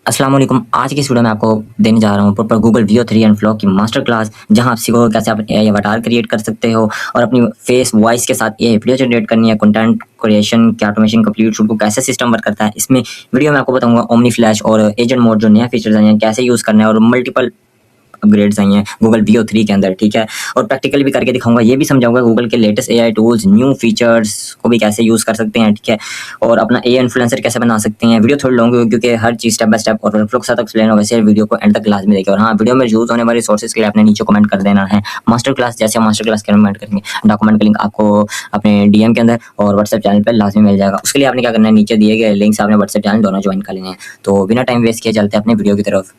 अस्सलाम वालेकुम। आज की इस वीडियो में आपको देने जा रहा हूँ proper Google Veo 3 and Flow की मास्टर क्लास, जहाँ आप सीखोगे कैसे आप एआई अवतार क्रिएट कर सकते हो और अपनी फेस वॉइस के साथ एआई वीडियो जनरेट करनी है, कंटेंट क्रिएशन की ऑटोमेशन कंप्लीट शूट को कैसे सिस्टम वर्क करता है। इसमें वीडियो में आपको बताऊंगा ओमनी फ्लैश और एजेंट मोड जो नया फीचर्स आए हैं कैसे यूज़ करना है और मल्टीपल अपग्रेड्स आई हैं गूगल वीओ 3 के अंदर, ठीक है। और प्रैक्टिकली भी करके दिखाऊंगा, ये भी समझाऊंगा गूगल के latest AI tools, new features को भी कैसे यूज़ कर सकते हैं, ठीक है। और अपना एआई इन्फ्लुएंसर कैसे बना सकते हैं। वीडियो थोड़ी लॉन्ग होगी क्योंकि हर चीज़ स्टेप बाय स्टेप और वर्कफ्लो के साथ एक्सप्लेन होगा, इसलिए वीडियो को एंड तक लाजमी देखिए। और हाँ, वीडियो में यूज़ होने वाले रिसोर्सेज के लिए आपने नीचे कमेंट कर देना है मास्टर क्लास, जैसे मास्टर क्लास के कमेंट करेंगे डॉक्यूमेंट का लिंक आपको अपने डीएम के अंदर और व्हाट्सएप चैनल पर लाजमी मिल जाएगा। उसके लिए आपने क्या करना है, नीचे दिए गए लिंक से आपने व्हाट्सएप चैनल दोनों ज्वाइन कर लेने हैं। तो बिना टाइम वेस्ट किए चलते हैं अपने वीडियो की तरफ।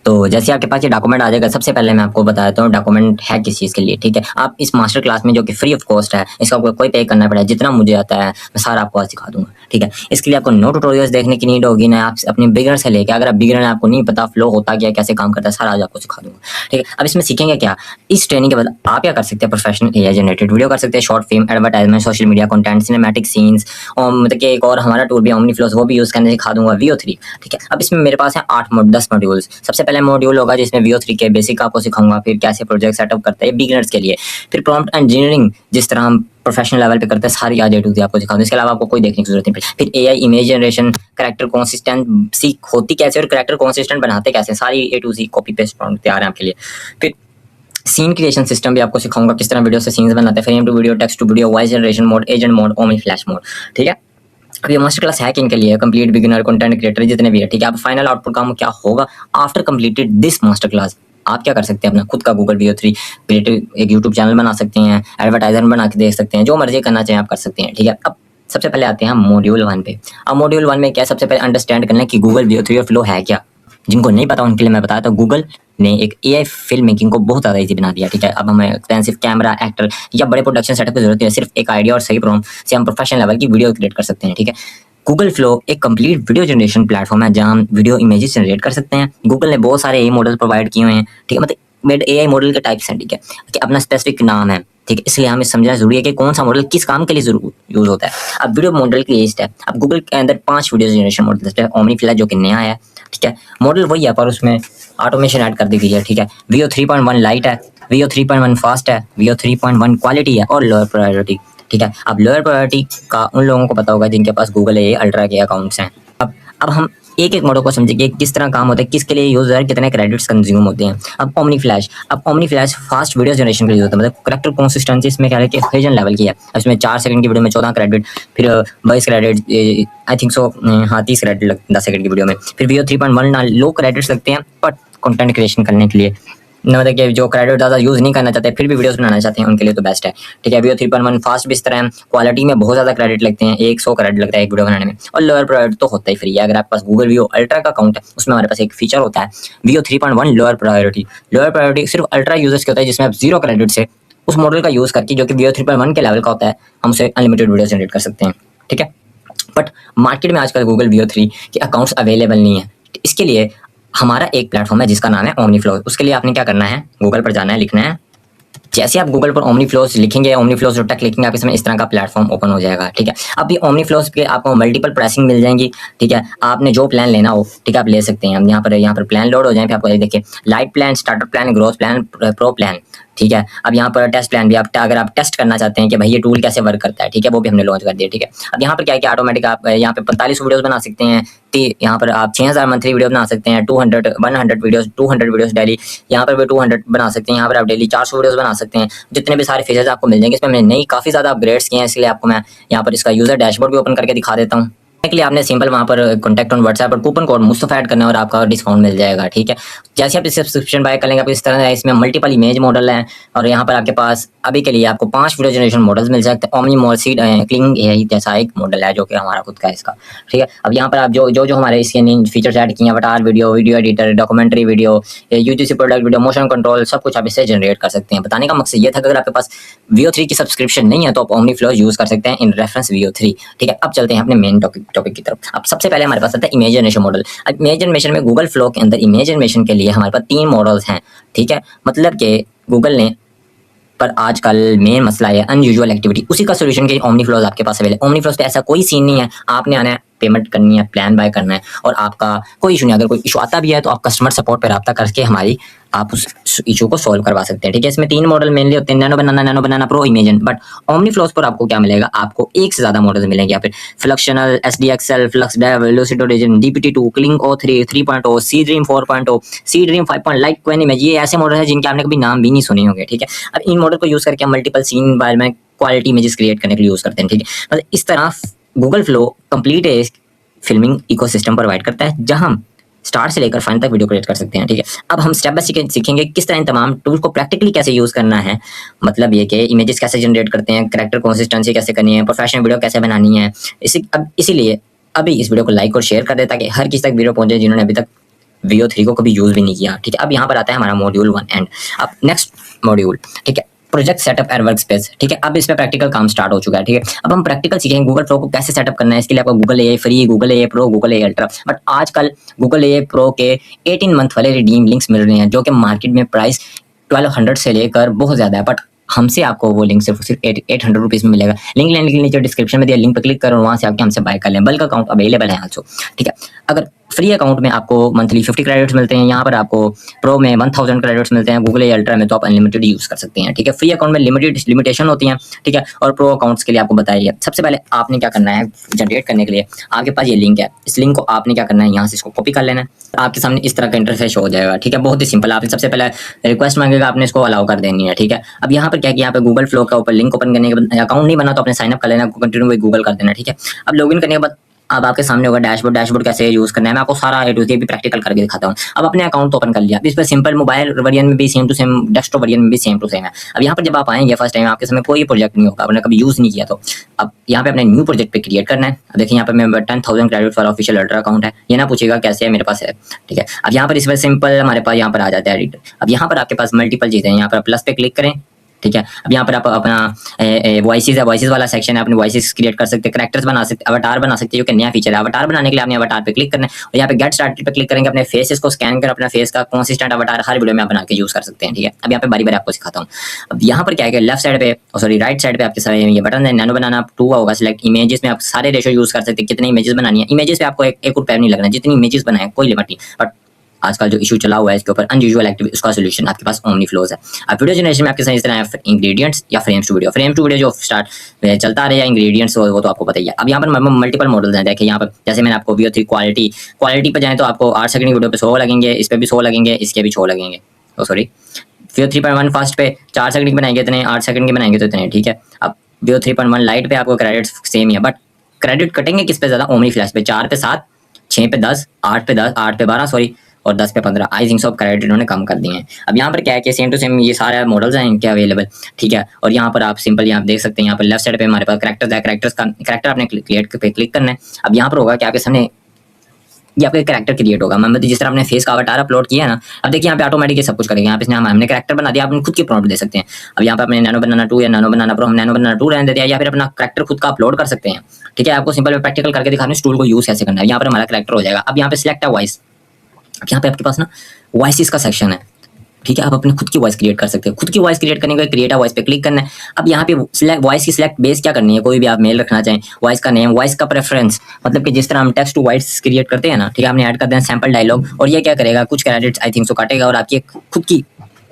तो जैसे आपके पास ये डॉक्यूमेंट आ जाएगा, सबसे पहले मैं आपको बता देता हूँ डॉक्यूमेंट है किस चीज़ के लिए, ठीक है। आप इस मास्टर क्लास में जो कि फ्री ऑफ कॉस्ट है, इसका आपको कोई पे करना पड़ेगा, जितना मुझे आता है मैं सारा आपको आज सिखा दूंगा, ठीक है। इसके लिए आपको नो ट्यूटोरियल्स देखने की नीड होगी ना, आप अपने बिगिनर से लेकर, अगर आप बिगिनर है आपको नहीं पता फ्लो होता क्या, कैसे काम करता है, सारा आज आपको सिखा दूंगा, ठीक है। अब इसमें सीखेंगे क्या, इस ट्रेनिंग के बाद आप क्या कर सकते हैं, प्रोफेशनल एआई जनरेटेड वीडियो कर सकते हैं, short film, advertisement, social media content, cinematic scenes, और मतलब कि एक और हमारा टूल भी ओमनी फ्लो, वो भी यूज़ करने सिखा दूंगा वीओ 3, ठीक है। अब इसमें मेरे पास है 10 मॉड्यूल्स। सबसे पहले मॉड्यूल होगा जिसमें वीओ 3 के बेसिक आपको सिखाऊंगा, फिर कैसे प्रोजेक्ट सेटअप करते हैं बिगिनर्स के लिए, फिर प्रॉम्प्ट इंजीनियरिंग जिस तरह हम प्रोफेशनल लेवल पे करते हैं, सारी आज ए टू ज़ेड आपको सिखाऊंगा। इसके अलावा आपको कोई देखने की जरूरत नहीं पड़ेगी। फिर AI image generation, character consistency होती कैसे और कैरेक्टर कंसिस्टेंट बनाते कैसे, सारी A to Z copy paste prompt तैयार है आपके लिए। फिर सीन क्रिएशन सिस्टम भी आपको सिखाऊंगा, किस तरह वीडियो से सीन्स बनाते हैं, frame to video, text to video, voice generation mode, agent mode, omni flash mode, ठीक है। अब ये मास्टर क्लास है किन के लिए, कंप्लीट बिगिनर, कंटेंट क्रिएटर, जितने भी है, ठीक है। अब फाइनल आउटपुट काम क्या होगा after completed this master class, आप क्या कर सकते हैं, अपना खुद का गूगल वीओ 3 क्रिएटिव एक यूट्यूब चैनल बना सकते हैं, एडवर्टाइजर बना के दे सकते हैं, जो मर्जी करना चाहें आप कर सकते हैं, ठीक है। अब सबसे पहले आते हैं हम मॉड्यूल 1 पे। अब मॉड्यूल 1 में क्या, सबसे पहले अंडरस्टैंड करना है कि गूगल वीओ 3 और फ्लो है क्या। जिनको नहीं पता उनके लिए मैं बताया, तो गूगल ने एक एआई फिल्म मेकिंग को बहुत ज़्यादा इजी बना दिया, ठीक है। अब हमें एक्सपेंसिव कैमरा, एक्टर या बड़े प्रोडक्शन सेटअप की जरूरत है, सिर्फ एक आइडिया और सही प्रॉम्प्ट से हम प्रोफेशनल लेवल की वीडियो क्रिएट कर सकते हैं, ठीक है। गूगल फ्लो एक कंप्लीट वीडियो जनरेशन प्लेटफॉर्म है, जहां हम वीडियो इमेजेस जनरेट कर सकते हैं। गूगल ने बहुत सारे एआई मॉडल प्रोवाइड किए हुए हैं, ठीक है। मतलब एआई मॉडल के टाइप्स हैं, ठीक है, कि अपना स्पेसिफिक नाम है, ठीक है। इसलिए हमें समझना जरूरी है कि कौन सा मॉडल किस काम के लिए यूज होता है। अब वीडियो मॉडल की लिस्ट है। अब गूगल के अंदर 5 वीडियो जनरेशन मॉडल है। ओमनी फ्लैश जो कि नया है, ठीक है। मॉडल वही है पर उसमें ऑटोमेशन ऐड कर दी गई है, ठीक है। वीओ 3.1 लाइट है, वीओ 3.1 फास्ट है, वीओ 3.1 क्वालिटी है और लोअर प्रायोरिटी, ठीक है। अब लोअर प्रायोरिटी का उन लोगों को पता होगा जिनके पास गूगल ए अल्ट्रा के अकाउंट्स हैं। अब हम एक एक मॉडल को समझेंगे, किस तरह काम होता है, किसके लिए यूज है, कितने क्रेडिट्स कंज्यूम होते हैं। अब omni flash fast video generation के लिए होता है, मतलब करेक्टर कंसिस्टेंसी इसमें क्या है कि हेजन लेवल की है। इसमें 4 सेकंड की वीडियो में 14 क्रेडिट, फिर 22 क्रेडिट, आई थिंक सो, हाँ 30 क्रेडिट 10 सेकंड की वीडियो में। फिर वीओ 3.1 लो क्रेडिट्स लगते हैं पर कंटेंट क्रिएशन करने के लिए, मतलब कि जो क्रेडिट ज़्यादा यूज़ नहीं करना चाहते फिर भी वीडियोस बनाना चाहते हैं, उनके लिए तो बेस्ट है, ठीक है। वीओ 3.1 फास्ट भी इस तरह है, क्वालिटी में बहुत ज़्यादा क्रेडिट लगते हैं, 100 क्रेडिट लगता है एक वीडियो बनाने में। और लोअर प्रायोरिटी तो होता ही फ्री है। अगर आपके पास गूगल वीओ अल्ट्रा का अकाउंट है, उसमें हमारे पास एक फीचर होता है वीओ 3.1 लोअर प्रायोरिटी सिर्फ अल्ट्रा यूजर्स के होता है, जिसमें आप 0 क्रेडिट से उस मॉडल का यूज़ करके, जो कि वीओ 3.1 के लेवल का होता है, हम उसे अनलिमिटेड वीडियो जनरेट कर सकते हैं, ठीक है। बट मार्केट में आजकल गूगल वीओ 3 के अकाउंट्स अवेलेबल नहीं है। इसके लिए हमारा एक प्लेटफॉर्म है जिसका नाम है ओमनी फ्लो। उसके लिए आपने क्या करना है, गूगल पर जाना है, लिखना है, जैसे आप गूगल पर ओमनी फ्लोस लिखेंगे, ओमनी फ्लोस टेक लिखेंगे, आपके सामने इस तरह का प्लेटफॉर्म ओपन हो जाएगा, ठीक है। अब ये ओमनी फ्लोस पे आपको मल्टीपल प्राइसिंग मिल जाएंगी, ठीक है। आपने जो प्लान लेना हो, ठीक है, आप ले सकते हैं। यहाँ पर प्लान लोड हो जाए, फिर आपको देखिए light plan, starter plan, growth plan, pro plan, ठीक है। अब यहाँ पर टेस्ट प्लान भी, आप अगर आप टेस्ट करना चाहते हैं कि भाई ये टूल कैसे वर्क करता है, ठीक है, वो भी हमने लॉन्च कर दिया, ठीक है। अब यहाँ पर क्या है कि ऑटोमेटिक आप यहाँ पे 45 वीडियोस बना सकते हैं, यहाँ पर आप 6000 मंथली वीडियो बना सकते हैं, 100 वीडियोस डेली, यहाँ पर भी 200 बना सकते हैं, यहाँ पर आप डेली 400 वीडियोस बना सकते हैं। जितने भी सारे फीचर्स आपको मिल जाएंगे। इसमें मैंने नई काफ़ी ज़्यादा अपग्रेड्स किए हैं, इसलिए आपको मैं यहाँ पर इसका यूज़र डैशबोर्ड भी ओपन करके दिखा देता हूँ। के लिए आपने सिंपल वहाँ पर कॉन्टैक्ट ऑन व्हाट्सएप पर कूपन कोड मुस्तफ़ा ऐड करना है और आपका डिस्काउंट मिल जाएगा, ठीक है। जैसे आप इस सब्सक्रिप्शन बाय कर लेंगे, आप इस तरह है, इसमें मल्टीपल इमेज मॉडल हैं और यहाँ पर आपके पास अभी के लिए आपको 5 वीडियो जनरेशन मॉडल्स मिल सकते हैं। ओमनी मॉलसीड क्लिंग एआई जैसा एक मॉडल है जो कि हमारा खुद का है इसका, ठीक है। अब यहाँ पर आप जो हमारे इसके फीचर्स ऐड किए हैं, अवतार video editor, documentary video, UGC product video, motion control, सब कुछ आप इससे जनरेट कर सकते हैं। बताने का मकसद ये था कि अगर आपके पास वीओ 3 की सब्सक्रिप्शन नहीं है तो आप ओमनी फ्लो यूज़ कर सकते हैं इन रेफरेंस वीओ 3, ठीक है। अब चलते हैं अपने मेन टॉपिक की तरफ। अब सबसे पहले हमारे पास आता है इमेज जनरेशन मॉडल। अब इमेज जनरेशन में गूगल फ्लो के अंदर इमेज जनरेशन के लिए हमारे पास 3 मॉडल्स हैं, ठीक है। मतलब कि गूगल ने पर आजकल मेन मसला है अनयूजुअल एक्टिविटी, उसी का सोल्यूशन के ओमनी फ्लोज आपके पास अवेलेबल। ओमनी फ्लोज पे ऐसा कोई सीन नहीं है, आपने आना है पेमेंट करनी है, प्लान बाय करना है और आपका कोई इशू नहीं, अगर कोई इशू आता भी है तो आप कस्टमर सपोर्ट पे रब्ता करके आप उस इशू को सॉल्व करवा सकते हैं। ठीक है, इसमें 3 मॉडल मेनली होते हैं, nano banana pro, imagine. But omni flows पर आपको क्या मिलेगा, आपको एक से ज्यादा मॉडल्स मिलेंगे यहाँ पे, fluxional, SDXL, Flux dev, velocity, DPT2, Kling O3 3.0, Seedream 4.0, Seedream 5. Like Qwen image, ये ऐसे मॉडल है जिनके आपने कभी नाम भी नहीं सुने होंगे। ठीक है, अब इन मॉडल को यूज करके हम multiple scene environment quality images create करने के लिए यूज करते हैं। ठीक है, मतलब इस तरह Google flow complete filming ecosystem provide करता है जहां हम स्टार्ट से लेकर फाइनल तक वीडियो क्रिएट कर सकते हैं। ठीक है, अब हम स्टेप बाय सीखेंगे किस तरह इन तमाम टूल्स को प्रैक्टिकली कैसे यूज करना है, मतलब ये कि इमेजेस कैसे जनरेट करते हैं, कैरेक्टर कंसिस्टेंसी कैसे करनी है, प्रोफेशनल वीडियो कैसे बनानी है। इसीलिए अभी इस वीडियो को लाइक और शेयर कर दे ताकि हर किसी तक वीडियो पहुंचे जिन्होंने अभी तक Veo 3 को कभी यूज भी नहीं किया। ठीक है, अब यहाँ पर आता है हमारा मॉड्यूल 1 एंड अब नेक्स्ट मॉड्यूल। ठीक है, project setup and work space. ठीक है, अब इस पे प्रैक्टिकल काम स्टार्ट हो चुका है। ठीक है, अब हम प्रैक्टिकल सीखेंगे गूगल फ्लो को कैसे सेटअप करना है। इसके लिए आपको Google AI free, Google AI pro, Google AI ultra. But आजकल गूगल AI प्रो के 18 मंथ वाले रिडीम लिंक्स मिल रहे हैं जो कि मार्केट में प्राइस 1200 से लेकर बहुत ज्यादा है, बट हमसे आपको वो लिंक सिर्फ 800 रुपीज़ में मिलेगा। लिंक लेने के नीचे डिस्क्रिप्शन में दिया, लिंक पर क्लिक करो, वहाँ से आके हमसे बाय कर लें। बल्क अकाउंट अवेलेबल है आल्सो। ठीक है, अगर फ्री अकाउंट में आपको मंथली 50 क्रेडिट्स मिलते हैं, यहाँ पर आपको प्रो में 1000 क्रेडिट्स मिलते हैं, गूगल AI अल्ट्रा में तो आप अनलिमिटेड यूज़ कर सकते हैं। ठीक है, फ्री अकाउंट में लिमिटेशन होती हैं। ठीक है, और प्रो अकाउंट्स के लिए आपको बताइए सबसे पहले आपने क्या करना है, जनरेट करने के लिए आपके पास ये लिंक है, इस लिंक को आपने क्या करना है, यहाँ से इसको कॉपी कर लेना है, आपके सामने इस तरह का इंटरफेस हो जाएगा। ठीक है, बहुत ही सिंपल। आपने सबसे पहले रिक्वेस्ट मांगेगा, आपने इसको अलाउ कर देनी है। ठीक है, अब यहाँ पर क्या किया, यहाँ पे गूगल फ्लो का ऊपर लिंक ओपन करने के बाद अकाउंट नहीं बना तो आपने साइन अप कर लेना, कंटिन्यू विद गूगल कर देना। ठीक है, अब लॉगिन करने के बाद अब आपके सामने होगा डैशबोर्ड कैसे यूज करना है। मैं आपको सारा A to Z भी प्रैक्टिकल करके दिखाता हूँ। अब अपने अकाउंट तो ओपन कर लिया, इस पर सिंपल मोबाइल वर्जन में भी same to same, desktop version में भी सेम टू सेम है। अब यहाँ पर जब आप आएंगे फर्स्ट टाइम आपके सामने कोई प्रोजेक्ट नहीं होगा, आपने कभी यूज नहीं किया, तो अब यहाँ पे अपने न्यू प्रोजेक्ट पे क्रिएट करना है। अब देखिए यहाँ पे मेरा 10,000 क्रेडिट वाला ऑफिशियल अल्ट्रा अकाउंट है, ये ना पूछेगा कैसे है, मेरे पास है। ठीक है, अब यहाँ पर इस पर सिंपल हमारे पास यहाँ पर आ जाता है एडिटर। अब यहाँ पर आपके पास मल्टीपल चीजें हैं, यहाँ पर प्लस पे क्लिक करें। ठीक है, अब यहाँ पर आप अपना वॉइसेस है, वॉइसेस वाला सेक्शन है, अपने वॉइसेस क्रिएट कर सकते हैं, कैरेक्टर्स बना सकते हैं, अवतार बना सकते हैं, जो कि नया फीचर है। अवतार बनाने के लिए आपने अवतार पे क्लिक करना है और यहाँ पे गेट स्टार्टेड पे क्लिक करेंगे, अपने फेसेस को स्कैन कर अपना फेस का कंसिस्टेंट अवतार हर वीडियो में आप बना के यूज कर सकते हैं। ठीक है, अब यहाँ पे बारी बारी आपको सिखाता हूँ। अब यहाँ पर क्या है, लेफ्ट साइड पे सॉरी राइट साइड पे आपके सारे ये बटन है, नैनो बनाना 2 होगा, सिलेक्ट इमेजेस में आप सारे रेशो यूज कर सकते हैं, कितने इमेजेस बनानी है। इमेजेस पे आपको 1 रुपया नहीं लगना, जितनी इमेजेस बनाए कोई लिमिट नहीं। बट आजकल जो इशू चला हुआ है इसके ऊपर अनयूजुअल एक्टिविटी, उसका सोल्यूशन आपके पास ओमनी फ्लोज है। अब वीडियो जनरेशन में आपके साथ इस तरह है इंग्रेडिएंट्स या फ्रेम्स टू वीडियो जो स्टार्ट चलता रहे, या इंग्रेडिएंट्स वो तो आपको पता ही है। अब यहाँ पर मल्टीपल मॉडल्स हैं, देखिए यहाँ पर जैसे मैंने आपको Veo 3 क्वालिटी पर जाए तो आपको 8 सेकंड की वीडियो पे 100 लगेंगे, इस पे भी 100 लगेंगे, इसके भी 100 लगेंगे। सॉरी Veo 3.1 फास्ट पे 4 सेकंड की बनाएंगे इतने, 8 सेकंड की बनाएंगे तो इतने। ठीक है, अब Veo 3.1 लाइट पे आपको क्रेडिट्स सेम ही है, बट क्रेडिट कटेंगे किस पे ज्यादा, ओमनी फ्लैश पे 4 पे 7, 6 पे 10, 8 पे 10, 8 पे 12 सॉरी, और 10 पे 15। आई थिंक सब क्रेडिट इन्होंने कम कर दिए हैं। अब यहाँ पर क्या है कि सेम टू सेम ये सारे मॉडल्स हैं इनके अवेलेबल। ठीक है, और यहाँ पर आप सिंपल यहाँ देख सकते हैं, यहाँ पर लेफ्ट साइड पे हमारे पास कैरेक्टर्स है, कैरेक्टर आपने क्रिएट पे क्लिक करना है। अब यहाँ पर होगा कि आपके सामने ये आपका कैरेक्टर क्रिएट होगा, मतलब जिस तरह आपने फेस का अवतार अपलोड किया है ना, अब देखिए यहाँ पे ऑटोमेटिक सब कुछ करेगा। यहाँ पे हमने कैरेक्टर बना दिया, आप खुद की प्रॉम्प्ट दे सकते हैं। अब यहाँ पे अपने नैनो बनाना 2 या नैनो बनाना प्रो, हम नैनो बनाना 2 रहने देते हैं, या फिर अपना कैरेक्टर खुद का अपलोड कर सकते हैं। ठीक है, आपको सिंपल प्रैक्टिकल करके दिखाने इस टूल को यूज कैसे करना है। यहाँ पर हमारा कैरेक्टर हो जाएगा। अब यहाँ पे सिलेक्ट है वॉइस, अब यहाँ पे आपके पास ना वॉइसेस का सेक्शन है। ठीक है, आप अपने खुद की वॉइस क्रिएट कर सकते हैं। खुद की वॉइस क्रिएट करने के लिए क्रिएट अ वॉइस पे क्लिक करना है। अब यहाँ पे वॉइस की सिलेक्ट बेस क्या करनी है, कोई भी आप मेल रखना चाहें, वॉइस का नेम, वॉइस का प्रेफरेंस, मतलब कि जिस तरह हम टेक्स्ट टू वॉइस क्रिएट करते हैं ना। ठीक है, आपने ऐड कर देना सैंपल डायलॉग, और ये क्या करेगा, कुछ क्रेडिट्स आई थिंक सो काटेगा और आपकी खुद की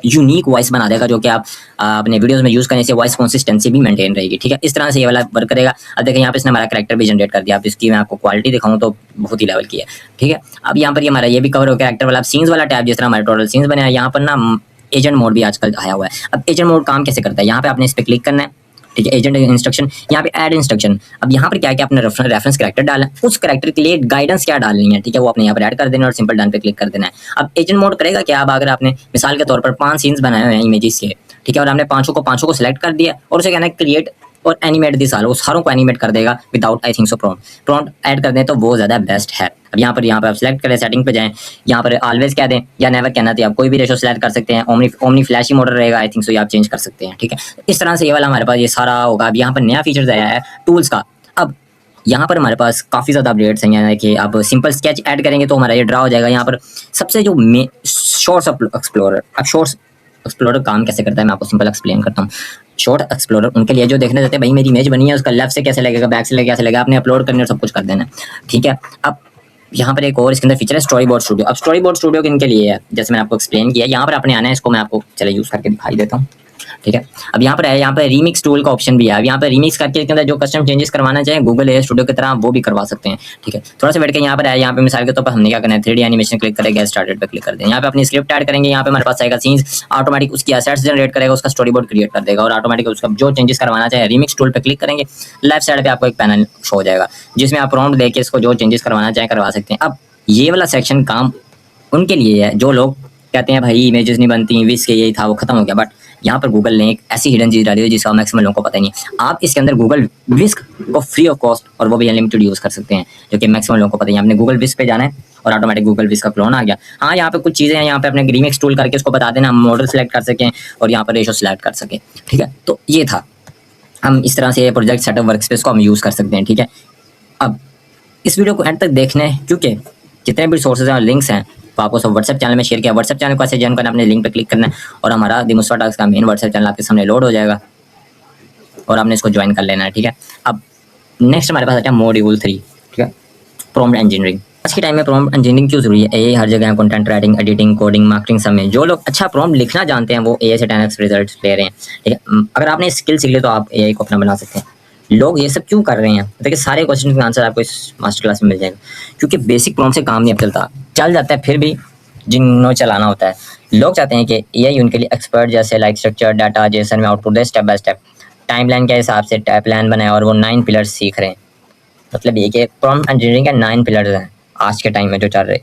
यूनिक वॉइस बना देगा, जो कि आप अपने वीडियोस में यूज करने से वॉइस कंसिस्टेंसी भी मेंटेन रहेगी। ठीक है, इस तरह से ये वाला वर्क करेगा। अब देखिए यहाँ पे इसने हमारा कैरेक्टर भी जनरेट कर दिया। अब इसकी मैं आपको क्वालिटी दिखाऊं तो बहुत ही लेवल की है। ठीक है, अब यहाँ पर ये हमारा ये भी कवर हो कैरेक्टर वाला। अब सीन्स वाला टैब, जिस तरह हमारे टोटल सीन्स बने हैं, यहाँ पर ना एजेंट मोड भी आजकल आया हुआ है। अब एजेंट मोड काम कैसे करता है, यहाँ पे आपने इस पर क्लिक करना है। ठीक है, एजेंट इंस्ट्रक्शन, यहाँ पे ऐड इंस्ट्रक्शन। अब यहाँ पर क्या है कि आपने रेफरेंस कैरेक्टर डाला, उस कैरेक्टर के लिए गाइडेंस क्या डालनी है। ठीक है, वो आपने यहाँ पर ऐड कर देना और सिंपल डन पे क्लिक कर देना है। अब एजेंट मोड करेगा क्या, अब अगर आपने मिसाल के तौर पर 5 सीन्स बनाए हुए हैं इमेजेस के, ठीक है, और आपने पांचों को सिलेक्ट कर दिया और उसे कहना है क्रिएट और एनिमेट दिस आल, वो सारों को एनिमेट कर देगा without I think so prompt add कर दें तो वो ज़्यादा बेस्ट है। अब यहाँ पर आप सिलेक्ट करें, सेटिंग पे जाएं, यहाँ पर ऑलवेज कह दें या नेवर कहना, तो आप कोई भी रेशो सिलेक्ट कर सकते हैं। ओमनी फ्लैशी मोड रहेगा आई थिंक सो, ये आप चेंज कर सकते हैं। ठीक है, इस तरह से ये वाला हमारे पास ये सारा होगा। अब यहाँ पर नया फीचर्स आया है टूल्स का। अब यहाँ पर हमारे पास काफ़ी ज़्यादा अपडेट्स हैं, यानी कि आप सिंपल स्केच ऐड करेंगे तो हमारा ये ड्रा हो जाएगा। यहाँ पर सबसे जो शॉर्ट्स एक्सप्लोरर, अब शॉर्ट्स एक्सप्लोरर काम कैसे करता है मैं आपको सिंपल एक्सप्लेन करता हूँ। शॉर्ट एक्सप्लोरर उनके लिए जो देखने देते हैं भाई मेरी इमेज बनी है उसका लेफ्ट से कैसे लगेगा, बैक से कैसे लगेगा, आपने अपलोड करने और सब कुछ कर देना, ठीक है। अब यहाँ पर एक और इसके अंदर फीचर है स्टोरी बोर्ड स्टूडियो। अब स्टोरी बोर्ड स्टूडियो किन के लिए है, जैसे मैंने आपको एक्सप्लेन किया, यहाँ पर आपने आना है, इसको मैं आपको चले यूज़ करके दिखाई देता हूँ, ठीक है। अब यहाँ पर है, यहाँ पर रीमिक्स टूल का ऑप्शन भी है। अब यहाँ पर रीमिक्स करके इसके अंदर जो कस्टम चेंजेस करवाना चाहे गूगल एआई स्टूडियो की तरह वो भी करवा सकते हैं, ठीक है। थोड़ा सा बैठ के यहाँ पर है, यहाँ पे मिसाल के तौर पर हमने क्या करना है, 3D एनिमेशन क्लिक करेंगे, गेट स्टार्टेड पे क्लिक कर दें, यहाँ पे अपनी स्क्रिप्ट ऐड करेंगे, यहाँ पे हमारे पास आएगा सीन्स, ऑटोमेटिक उसकी एसेट्स जनरेट करेगा, उसका स्टोरी बोर्ड क्रिएट कर देगा और ऑटोमेटिक उसका जो चेंजेस करवाना चाहे रीमिक्स टूल पे क्लिक करेंगे, लेफ्ट साइड पे आपको एक पैनल शो हो जाएगा जिसमें आप प्रॉम्प्ट देके इसको जो चेंजेस करवाना चाहे करवा सकते हैं। अब ये वाला सेक्शन काम उनके लिए है जो लोग कहते हैं भाई इमेजेस नहीं बनती, विश के यही था वो खत्म हो गया, बट यहाँ पर गूगल ने एक ऐसी हिडन चीज डाली है जिसका मैक्सिमम लोगों को पता ही नहीं है। आप इसके अंदर गूगल विस्क को फ्री ऑफ कॉस्ट और वो भी अनलिमिटेड यूज कर सकते हैं, जो कि मैक्सिमम लोगों को पता ही है। आपने गूगल विस्क पे जाना है और ऑटोमेटिक गूगल विस्क का क्लोन आ गया। हाँ, यहाँ पे कुछ चीजें हैं, यहाँ पे अपने रीमिक्स टूल करके उसको बता देना, हम मॉडल सेलेक्ट कर सकें और यहाँ पर रेशो सेलेक्ट कर सकें, ठीक है। तो ये था, हम इस तरह से प्रोजेक्ट सेटअप वर्कस्पेस को हम यूज कर सकते हैं, ठीक है। अब इस वीडियो को एंड तक देखना है क्योंकि जितने भी सोर्सेज हैं और लिंक्स हैं वो आपको सब व्हाट्सएप चैनल में शेयर किया। व्हाट्सएप चैनल को ऐसे ज्वाइन करना, अपने लिंक पे क्लिक करना है और हमारा द मुस्तफा टॉक्स का मेन व्हाट्सएप चैनल आपके सामने लोड हो जाएगा और आपने इसको ज्वाइन कर लेना है, ठीक है। अब नेक्स्ट हमारे पास आता है मॉड्यूल 3, ठीक है, प्रॉम्प्ट इंजीनियरिंग। आज के टाइम में प्रॉम्प्ट इंजीनियरिंग क्यों जरूरी है? एआई हर जगह है, content writing, editing, coding, marketing, सब में जो लोग अच्छा प्रॉम्प्ट लिखना जानते हैं वो एआई से 10x रिजल्ट ले रहे हैं, ठीक है। अगर आपने स्किल सीख ली तो आप एआई को अपना बना सकते हैं। लोग ये सब क्यों कर रहे हैं? देखिए सारे क्वेश्चन का आंसर आपको इस मास्टर क्लास में मिल जाएगा, क्योंकि बेसिक प्रॉम्प्ट से काम नहीं चलता, चल जाता है फिर भी जिन्होंने चलाना होता है। लोग चाहते हैं कि एआई उनके लिए एक्सपर्ट जैसे लाइक स्ट्रक्चर डाटा जेसन में output they step by step, timeline के हिसाब से प्लान बनाए और वो 9 पिलर्स सीख रहे हैं। मतलब ये कि प्रॉम्प्ट इंजीनियरिंग के 9 पिलर्स हैं आज के टाइम में जो चल रहे।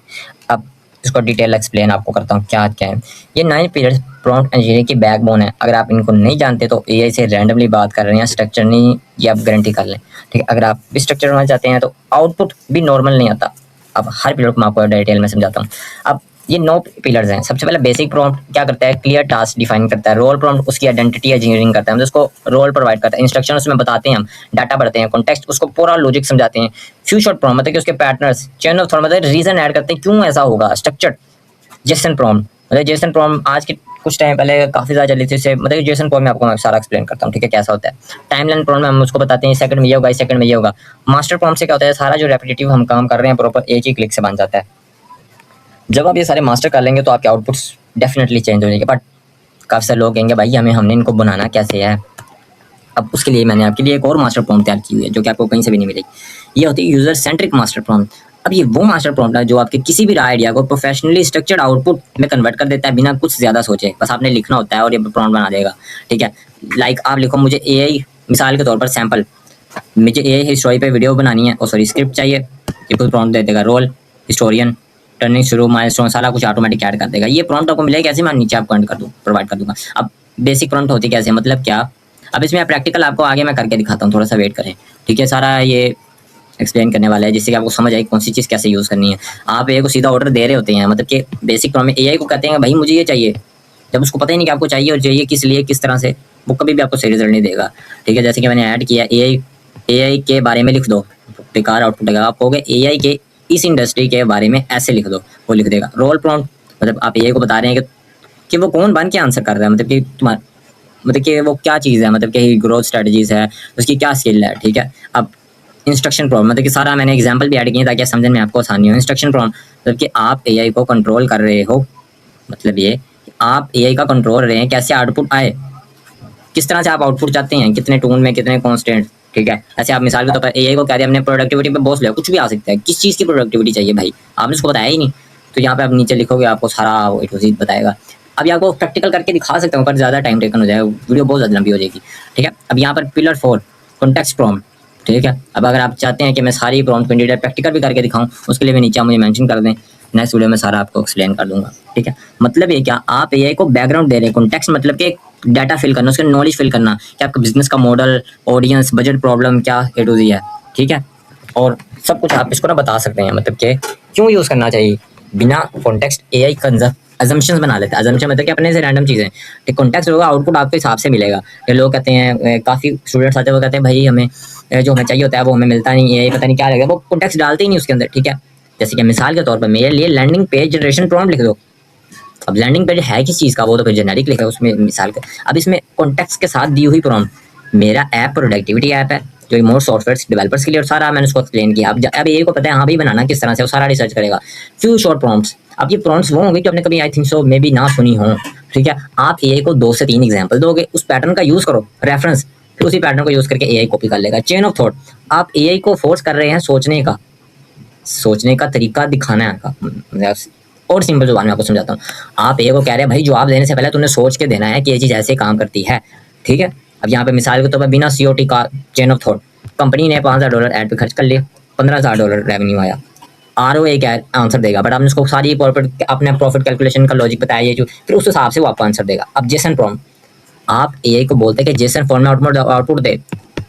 अब इसको डिटेल एक्सप्लेन आपको करता हूँ क्या क्या है। ये 9 पिलर्स प्रॉम्प्ट इंजीनियरिंग की बैकबोन है। अगर आप इनको नहीं जानते तो एआई से रैंडमली बात कर रहे हैं, स्ट्रक्चर नहीं, ये आप गारंटी कर लें, ठीक है। अगर आप भी स्ट्रक्चर बनाना चाहते हैं तो आउटपुट भी नॉर्मल नहीं आता। अब हर पिलर को मैं आपको डिटेल में समझाता हूँ। अब ये 9 पिलर्स हैं। सबसे पहले बेसिक प्रॉम्प्ट क्या करता है, क्लियर टास्क डिफाइन करता है। रोल प्रॉम्प्ट उसकी आइडेंटिटी इंजीनियरिंग करता है, मतलब उसको रोल प्रोवाइड करता है, इंस्ट्रक्शन उसमें बताते हैं, हम डाटा भरते हैं, कॉन्टेक्स्ट उसको पूरा लॉजिक समझाते हैं। फ्यू शॉर्ट प्रॉम्प्ट मतलब कि उसके पैटर्न्स, चेन ऑफ थॉट मतलब रीजन ऐड करते हैं क्यों ऐसा होगा। स्ट्रक्चर्ड जेसन प्रॉम्प्ट मतलब जेसन प्रॉम्प्ट आज के कुछ टाइम पहले काफ़ी ज़्यादा चली थी, इससे मतलब जेसन प्रॉम्प्ट में आपको मैं सारा एक्सप्लेन करता हूँ, ठीक है, कैसा होता है। टाइमलाइन प्रॉम्प्ट में हम उसको बताते हैं सेकंड में ये होगा, सेकंड में ये होगा। मास्टर प्रॉम्प्ट से क्या होता है, सारा जो रेपिटेटिव हम काम कर रहे हैं प्रॉपर एक ही क्लिक से बन जाता है। जब आप ये सारे मास्टर कर लेंगे तो आपके आउटपुट्स डेफिनेटली चेंज हो जाएंगे। बट काफ़ी सारे लोग कहेंगे भाई हमने इनको बनाना कैसे है। अब उसके लिए मैंने आपके लिए एक और मास्टर प्रॉम्प्ट तैयार की हुई है जो कि आपको कहीं से भी नहीं मिलेगी। ये होती है यूजर सेंट्रिक मास्टर प्रॉम्प्ट। अब ये वो मास्टर प्रॉम्प्ट है जो आपके किसी भी आइडिया को प्रोफेशनली स्ट्रक्चर्ड आउटपुट में कन्वर्ट कर देता है बिना कुछ ज़्यादा सोचे। बस आपने लिखना होता है और ये प्रॉम्प्ट बना देगा, ठीक है। लाइक आप लिखो मुझे एआई, मिसाल के तौर पर सैम्पल, मुझे एआई हिस्टोरी पे वीडियो बनानी है, सॉरी स्क्रिप्ट चाहिए, ये कुछ प्रॉम्प्ट दे देगा, रोल हिस्टोरियन, टर्निंग शुरू, माइलस्टोन, सारा कुछ ऑटोमेटिक ऐड कर देगा। ये प्रॉम्प्ट आपको मिलेगा कैसे, मैं नीचे आपको एंड कर दूँ प्रोवाइड कर दूँगा। अब बेसिक प्रॉम्प्ट होती कैसे, मतलब क्या, अब इसमें प्रैक्टिकल आपको आगे मैं करके दिखाता हूँ, थोड़ा सा वेट करें, ठीक है। सारा ये एक्सप्लेन करने वाला है जिससे कि आपको समझ आए कौन सी चीज़ कैसे यूज़ करनी है। आप एआई को सीधा ऑर्डर दे रहे होते हैं, मतलब कि बेसिक प्रॉम्प्ट में एआई को कहते हैं भाई मुझे ये चाहिए, जब उसको पता ही नहीं कि आपको चाहिए और चाहिए किस लिए किस तरह से, वो कभी भी आपको सही रिजल्ट नहीं देगा, ठीक है। जैसे कि मैंने ऐड किया एआई के बारे में लिख दो, बेकार आउटपुट देगा। आप कहोगे एआई के इस इंडस्ट्री के बारे में ऐसे लिख दो, वो लिख देगा। रोल प्रॉम्प्ट मतलब आप एआई को बता रहे हैं कि वो कौन बन के आंसर कर रहा है, मतलब कि तुम्हारा मतलब कि वो क्या चीज़ है, मतलब कि ग्रोथ स्ट्रेटजीज है, उसकी क्या स्किल है, ठीक है। अब इंस्ट्रक्शन प्रॉम्प्ट मतलब कि सारा मैंने एग्जांपल भी ऐड किए ताकि समझने में आपको आसानी हो। इंस्ट्रक्शन प्रॉम्प्ट मतलब कि आप एआई को कंट्रोल कर रहे हो, मतलब ये आप एआई का कंट्रोल रहे हैं कैसे आउटपुट आए, किस तरह से आप आउटपुट चाहते हैं, कितने टोन में, कितने कॉन्स्टेंट, ठीक है। ऐसे आप मिसाल के तौर पर एआई को कह रहे हैं हमने प्रोडक्टिविटी पे बॉस लिया, कुछ भी आ सकता है, किस चीज़ की प्रोडक्टिविटी चाहिए भाई, आपने उसको बताया ही नहीं, तो यहाँ पे आप नीचे लिखोगे आपको सारा ए टू ज़ेड बताएगा। अब ये आपको प्रैक्टिकल करके दिखा सकता हूँ पर ज़्यादा टाइम टेकन हो जाएगा, वीडियो बहुत ज़्यादा लंबी हो जाएगी, ठीक है। अब यहाँ पर पिलर 4 कॉन्टेक्स्ट प्रॉम्प्ट, ठीक है। अब अगर आप चाहते हैं कि मैं सारी प्रॉम्प्ट को डिटेल प्रैक्टिकल भी करके दिखाऊं, उसके लिए भी नीचे मुझे मेंशन कर दें, नेक्स्ट वीडियो में सारा आपको एक्सप्लेन कर दूंगा, ठीक है। मतलब ये क्या, आप एआई को बैकग्राउंड दे रहे हैं, कॉन्टेक्स्ट मतलब कि डाटा फिल करना, उसके नॉलेज फिल करना कि आपका बिजनेस का मॉडल, ऑडियंस, बजट, प्रॉब्लम क्या ए टू ज़ेड है, ठीक है। और सब कुछ आप इसको ना बता सकते हैं, मतलब कि क्यों यूज़ करना चाहिए। बिना कॉन्टेक्स्ट एआई अजम्पशंस बना लेते हैं, अजम्पशन मतलब कि अपने से रैंडम चीज़ें, ठीक। कॉन्टेक्स्ट होगा आउटपुट आपके हिसाब से मिलेगा। ये लोग कहते हैं, काफ़ी स्टूडेंट्स आते हैं वो कहते हैं भाई हमें जो हमें चाहिए होता है वो हमें मिलता नहीं है, पता नहीं क्या लगेगा, वो कॉन्टेक्स्ट डालते ही नहीं उसके अंदर, ठीक है। जैसे कि मिसाल के तौर पर मेरे लिए लैंडिंग पेज जनरेशन प्रॉम्प्ट लिख दो, अब लैंडिंग पेज है किस चीज़ का, वो तो फिर जेनेरिक लिखा है उसमें मिसाल का। अब इसमें कॉन्टेक्स्ट के साथ दी हुई प्रॉम्प्ट, मेरा ऐप प्रोडक्टिविटी ऐप है जो मोर सॉफ्टवेयर डेवलपर्स के लिए, और सारा मैंने उसको एक्सप्लेन किया। अब ये को पता है हाँ भाई बनाना किस तरह से, वो सारा रिसर्च करेगा। फ्यू शॉर्ट प्रॉम्प्ट्स, अब ये प्रॉम्प्ट्स वो होंगे जो आपने कभी I think so may be ना सुनी हो, ठीक है। आप एआई को 2 से 3 एग्जांपल दोगे, उस पैटर्न का यूज करो रेफरेंस, फिर उसी पैटर्न को यूज करके एआई कॉपी कर लेगा। चेन ऑफ थॉट, आप एआई को फोर्स कर रहे हैं सोचने का तरीका दिखाना है का। और सिंपल जुबान में आपको समझाता हूँ, आप एआई को कह रहे हैं भाई जवाब देने से पहले तुमने सोच के देना है कि ये चीज़ ऐसे काम करती है, ठीक है। अब यहाँ पे मिसाल के तौर पर बिना सीओटी का चेन ऑफ थॉट, कंपनी ने $5,000 ऐड पे खर्च कर लिए, $15,000 रेवेन्यू आया, आरओए क्या आंसर देगा, बट आपने उसको सारी प्रॉफिट अपने प्रॉफिट कैलकुलेशन का लॉजिक बताया ये जो, फिर उस हिसाब से वो आपको आंसर देगा। अब जेसन प्रॉम्प्ट, आप एआई को बोलते हैं कि जेसन फॉर्म में आउटपुट दे,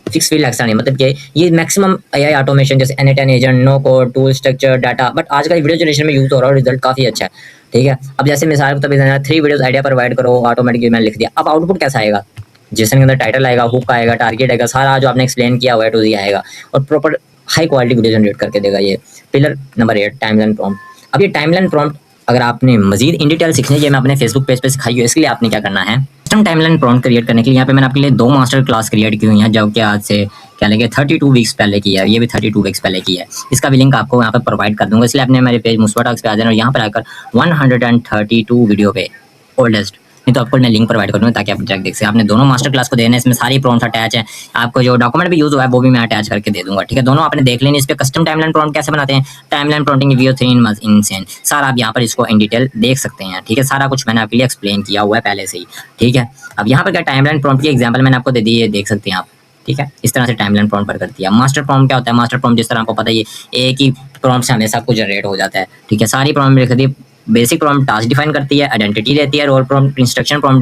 फिक्स फील्ड एक्स्ट्रा नहीं, मतलब कि ये मैक्सिमम एआई ऑटोमेशन जैसे N8N agent, no code, tool structure, data, but आजकल वीडियो जनरेशन में यूज हो रहा है और रिजल्ट काफी अच्छा है, ठीक है। अब जैसे मिसाल के तौर पर 3 वीडियोस आइडिया प्रोवाइड करो, ऑटोमेटिकली मैंने लिख दिया। अब आउटपुट कैसा आएगा, जेसन के अंदर टाइटल आएगा, हुक आएगा, टारगेट आएगा, सारा जो आपने एक्सप्लेन किया हुआ है टू जी आएगा, और proper high quality video generate करके देगा ये। Pillar number 8 timeline prompt. अब ये टाइमलाइन प्रॉम्प्ट अगर आपने मजीद इन डिटेल सीखनी है, ये मैं अपने फेसबुक पेज पे सिखाई है, इसके लिए आपने क्या करना है, कस्टम टाइमलाइन प्रॉम्प्ट क्रिएट करने के लिए यहाँ पे मैंने आपके लिए 2 मास्टर क्लास क्रिएट की हुई हैं, जो कि आज से क्या लगे 32 वीक्स पहले की है, ये भी 32 वीक्स पहले की है। इसका भी लिंक आपको यहाँ पे प्रोवाइड कर दूंगा, इसलिए आपने मेरे पेज मुस्वा टॉक्स पे आ जाना और यहाँ पर आकर 132 वीडियो पे ओल्डेस्ट, नहीं तो आपको मैं लिंक प्रोवाइड करूँगा ताकि आप डायरेक्ट देख सकें। आपने दोनों मास्टर क्लास को देना है, इसमें सारी प्रॉम्प्ट्स अटैच है, आपको जो डॉक्यूमेंट भी यूज हुआ है वो भी मैं अटैच करके दे दूंगा, ठीक है। दोनों आपने देख लेनी। इस पे कस्टम टाइमलाइन प्रॉम्प्ट कैसे बनाते हैं, टाइमलाइन प्रॉम्प्टिंग VO3 इनसेन, सारा आप यहाँ पर इसको इन डिटेल देख सकते हैं, ठीक है। सारा कुछ मैंने आपके लिए एक्सप्लेन किया हुआ है पहले से ही, ठीक है। अब यहाँ पर क्या टाइमलाइन प्रॉम्प्ट की एग्जाम्पल मैंने आपको दे दी है, देख सकते हैं आप, ठीक है। इस तरह से टाइमलाइन प्रॉम्प्ट पर कर दिया। मास्टर प्रॉम्प्ट क्या होता है, मास्टर प्रॉम्प्ट जिस तरह आपको पता ही है एक ही प्रॉम्प्ट से हमेशा कुछ जनरेट हो जाता है, ठीक है। सारी प्रॉम्प्ट लिख दी। बेसिक प्रॉम्प्ट टास्क डिफाइन करती है, आइडेंटिटी देती है, role prompt, instruction prompt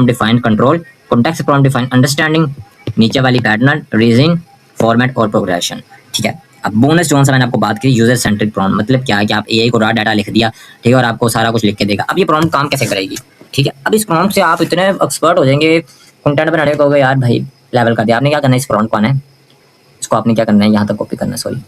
define control, context prompt define understanding, नीचे वाली पैटर्न, रीजन, फॉर्मेट और प्रोग्रेशन, ठीक है। अब बोनस जो सा मैंने आपको बात की यूजर सेंट्रिक प्रॉम्प्ट, मतलब क्या है कि आप एआई को रॉ डाटा लिख दिया, ठीक है, और आपको सारा कुछ लिख के देगा। अब ये प्रॉम्प्ट काम कैसे करेगी, ठीक है। अब इस प्रॉम्प्ट से आप इतने एक्सपर्ट हो जाएंगे कंटेंट बनाने को, यार भाई लेवल कर दिया। आपने क्या करना है, इस प्रॉम्प्ट को आना है, इसको आपने क्या करना है, यहाँ तक कॉपी करना है, sorry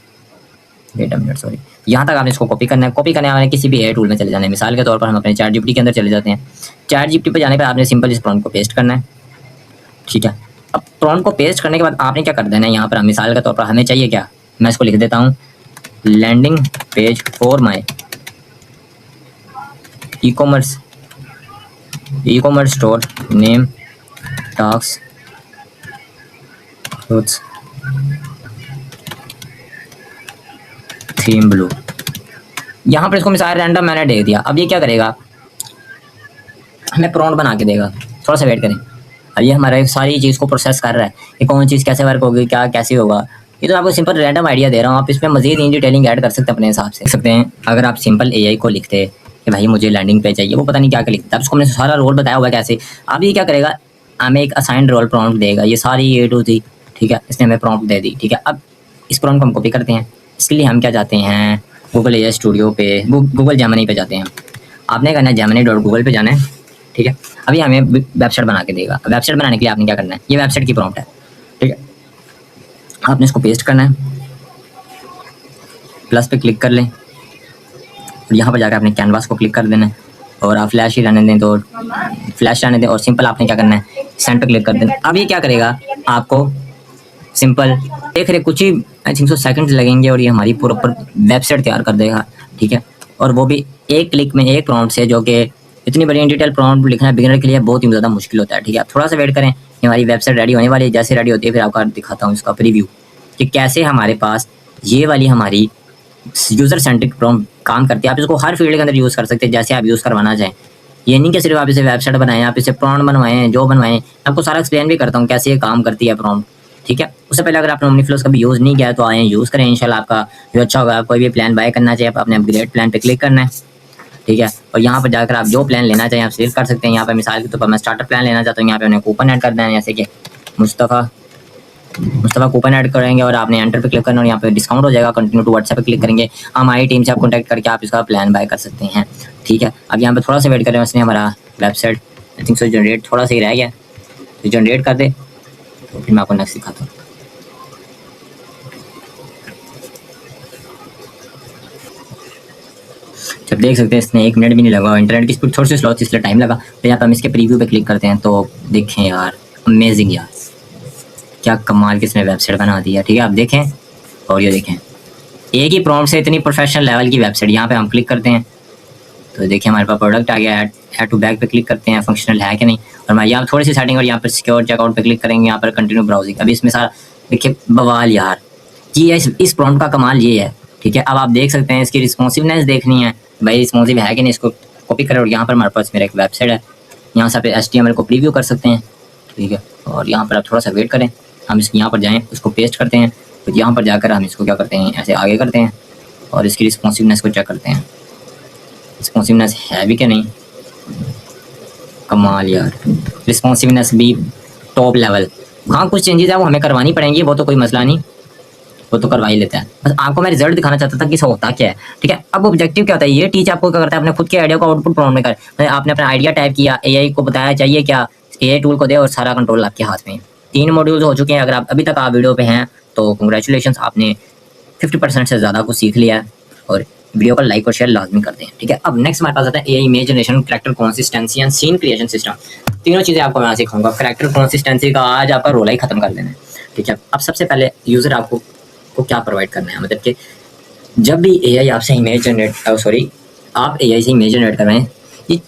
wait a minute, sorry, यहाँ तक आपने इसको कॉपी करना है। कॉपी करने वाले किसी भी एआई टूल में चले जाना है। मिसाल के तौर पर हम अपने चैट जीपीटी के अंदर चले जाते हैं। चैट जीपीटी पे जाने पर आपने सिंपल इस प्रॉम्प्ट को पेस्ट करना है, ठीक है। अब प्रॉम्प्ट को पेस्ट करने के बाद आपने क्या कर देना है, यहाँ पर मिसाल के तौर पर हमें चाहिए क्या, मैं इसको लिख देता हूँ, landing page for my e commerce store name talks theme blue. यहाँ पर इसको मिसाल रैंडम मैंने दे दिया। अब ये क्या करेगा, हमें प्रॉम्प्ट बना के देगा, थोड़ा सा वेट करें। अब ये हमारा सारी चीज़ को प्रोसेस कर रहा है कि कौन चीज़ कैसे वर्क होगी, क्या कैसे होगा। ये तो आपको सिंपल रैंडम आइडिया दे रहा हूँ, आप इसमें मजीद इन डिटेलिंग ऐड कर सकते हैं अपने हिसाब से। देख सकते हैं अगर आप सिंपल एआई को लिखते कि भाई मुझे लैंडिंग पेज चाहिए, वो पता नहीं क्या क्या लिखता है, उसको हमने सारा रोल बताया हुआ है कैसे। अब ये क्या करेगा, हमें एक असाइंड रोल प्रॉम्प्ट देगा, ये सारी A to Z, ठीक है, इसने हमें प्रॉम्प्ट दे दी, ठीक है। अब इस प्रॉम्प्ट को हम कॉपी करते हैं, इसके लिए हम क्या जाते हैं, गूगल AI स्टूडियो पे, गूगल जेमिनी पे जाते हैं। आपने करना है gemini.google पे जाना है, ठीक है। अभी हमें वेबसाइट बना के देगा। वेबसाइट बनाने के लिए आपने क्या करना है, ये वेबसाइट की प्रॉम्प्ट है, ठीक है। आपने इसको पेस्ट करना है, प्लस पे क्लिक कर लें और यहाँ पर जाकर आपने कैनवास को क्लिक कर देना है, और आप फ्लैश ही रहने दें तो फ्लैश रहने दें, और सिंपल आपने क्या करना है, सेंड पे क्लिक कर देना। अब ये क्या करेगा, आपको सिंपल देख रहे कुछ ही आई थिंक सो सेकंड्स लगेंगे और ये हमारी प्रॉपर वेबसाइट तैयार कर देगा, ठीक है। और वो भी एक क्लिक में, एक प्रॉम्प्ट से, जो कि इतनी बड़ी डिटेल प्रॉम्प्ट लिखना बिगिनर के लिए बहुत ही ज़्यादा मुश्किल होता है, ठीक है। थोड़ा सा वेट करें, हमारी वेबसाइट रेडी होने वाली है। जैसे रेडी होती है फिर आपको दिखाता हूँ इसका प्रीव्यू कि कैसे हमारे पास ये वाली हमारी यूज़र सेंट्रिक प्रॉम्प्ट काम करती है। आप इसको हर फील्ड के अंदर यूज़ कर सकते हैं जैसे आप यूज़ करवाना चाहें। ये नहीं कि सिर्फ आप इसे वेबसाइट बनाएं, आप इसे प्रॉम्प्ट बनवाएं, जो बनवाएं, आपको सारा एक्सप्लेन भी करता हूँ कैसे ये काम करती है प्रॉम्प्ट, ठीक है। उससे पहले अगर आपने ओमनीफ्लो कभी यूज़ नहीं किया तो आए यूज़ करें, इंशाल्लाह आपका जो अच्छा होगा। कोई भी प्लान बाय करना चाहिए, आपने अपग्रेड प्लान पे क्लिक करना है, ठीक है। और यहाँ पर जाकर आप जो प्लान लेना चाहें आप सिलेक्ट कर सकते हैं। यहाँ पर मिसाल के तौर पर मैं स्टार्टर प्लान लेना चाहता हूँ, यहाँ पे उन्हें कूपन ऐड कर देना है, जैसे कि मुस्तफ़ा कूपन ऐड करेंगे और आपने एंटर पे क्लिक करना और यहाँ पे डिस्काउंट हो जाएगा। कंटिन्यू टू व्हाट्सएप पे क्लिक करेंगे, हमारी टीम से आप कॉन्टैक्ट करके आप इसका प्लान बाय कर सकते हैं, ठीक है। अब यहाँ पे थोड़ा सा वेट करें, उसने हमारा website I think so generate थोड़ा सा ही रह गया, तो जनरेट कर दे तो फिर मैं आपको नेक्स्ट दिखाता हूँ। जब देख सकते हैं इसने 1 मिनट भी नहीं लगा, इंटरनेट की स्पीड थोड़ी सी स्लो थी इसलिए टाइम लगा। तो यहाँ पर हम इसके प्रीव्यू पे क्लिक करते हैं तो देखें यार, अमेजिंग यार, क्या कमाल की इसने वेबसाइट बना दी है। ठीक है, आप देखें और ये देखें, एक ही प्रॉम्प्ट से इतनी प्रोफेशनल लेवल की वेबसाइट। यहाँ पे हम क्लिक करते हैं तो देखिए हमारे पास प्रोडक्ट आ गया। ऐड टू बैक पे क्लिक करते हैं, फंक्शनल है कि नहीं, और मैं यहाँ थोड़ी सी सेटिंग और यहाँ पर सिक्योर चेकआउट पे क्लिक करेंगे। यहाँ पर कंटिन्यू ब्राउजिंग, अभी इसमें सारा देखिए बवाल यार, ये इस प्रॉम्प्ट का कमाल ये है। ठीक है, अब आप देख सकते हैं इसकी रिस्पॉन्सिवनेस देखनी है भाई, रिस्पॉन्सिव है कि नहीं, इसको कॉपी करें और यहाँ पर हमारे पास मेरा एक वेबसाइट है, यहाँ से आप HTML को प्रीव्यू कर सकते हैं। ठीक है, और यहाँ पर आप थोड़ा सा वेट करें, हम इसके यहाँ पर जाएँ, उसको पेस्ट करते हैं, तो यहाँ पर जाकर हम इसको क्या करते हैं, ऐसे आगे करते हैं और इसकी रिस्पॉन्सिवनेस को चेक करते हैं, रिस्पॉन्सिवनेस है भी क्या नहीं। कमाल यार, रिस्पॉन्सिवनेस भी टॉप लेवल। हाँ कुछ चेंजेस है वो हमें करवानी पड़ेंगी, वो तो कोई मसला नहीं, वो तो करवा ही लेते हैं। बस आपको मैं रिजल्ट दिखाना चाहता था कि इसका होता क्या है। ठीक है, अब ऑब्जेक्टिव क्या होता है, ये टीच आपको क्या करता है, अपने खुद के आइडिया को आउटपुट प्रॉम्प्ट में कर, आपने अपना आइडिया टाइप किया, AI को बताया चाहिए क्या, AI टूल को दे और सारा कंट्रोल आपके हाथ में। 3 मॉड्यूल्स हो चुके हैं, अगर आप अभी तक आप वीडियो पे हैं तो कंग्रेचुलेशन, आपने 50% से ज़्यादा कुछ सीख लिया है, और वीडियो को लाइक और शेयर लाजमी कर दें। ठीक है, अब नेक्स्ट हमारे पास आता है AI image generation, character consistency and scene creation system. तीनों चीज़ें आपको मैं सिखाऊंगा। कैरेक्टर कंसिस्टेंसी का आज आपका रोला ही खत्म कर देना है। ठीक है, अब सबसे पहले यूज़र आपको क्या प्रोवाइड करना है, मतलब कि जब भी AI आपसे इमेज जनरेट आप AI से इमेज जनरेट कर रहे हैं, ये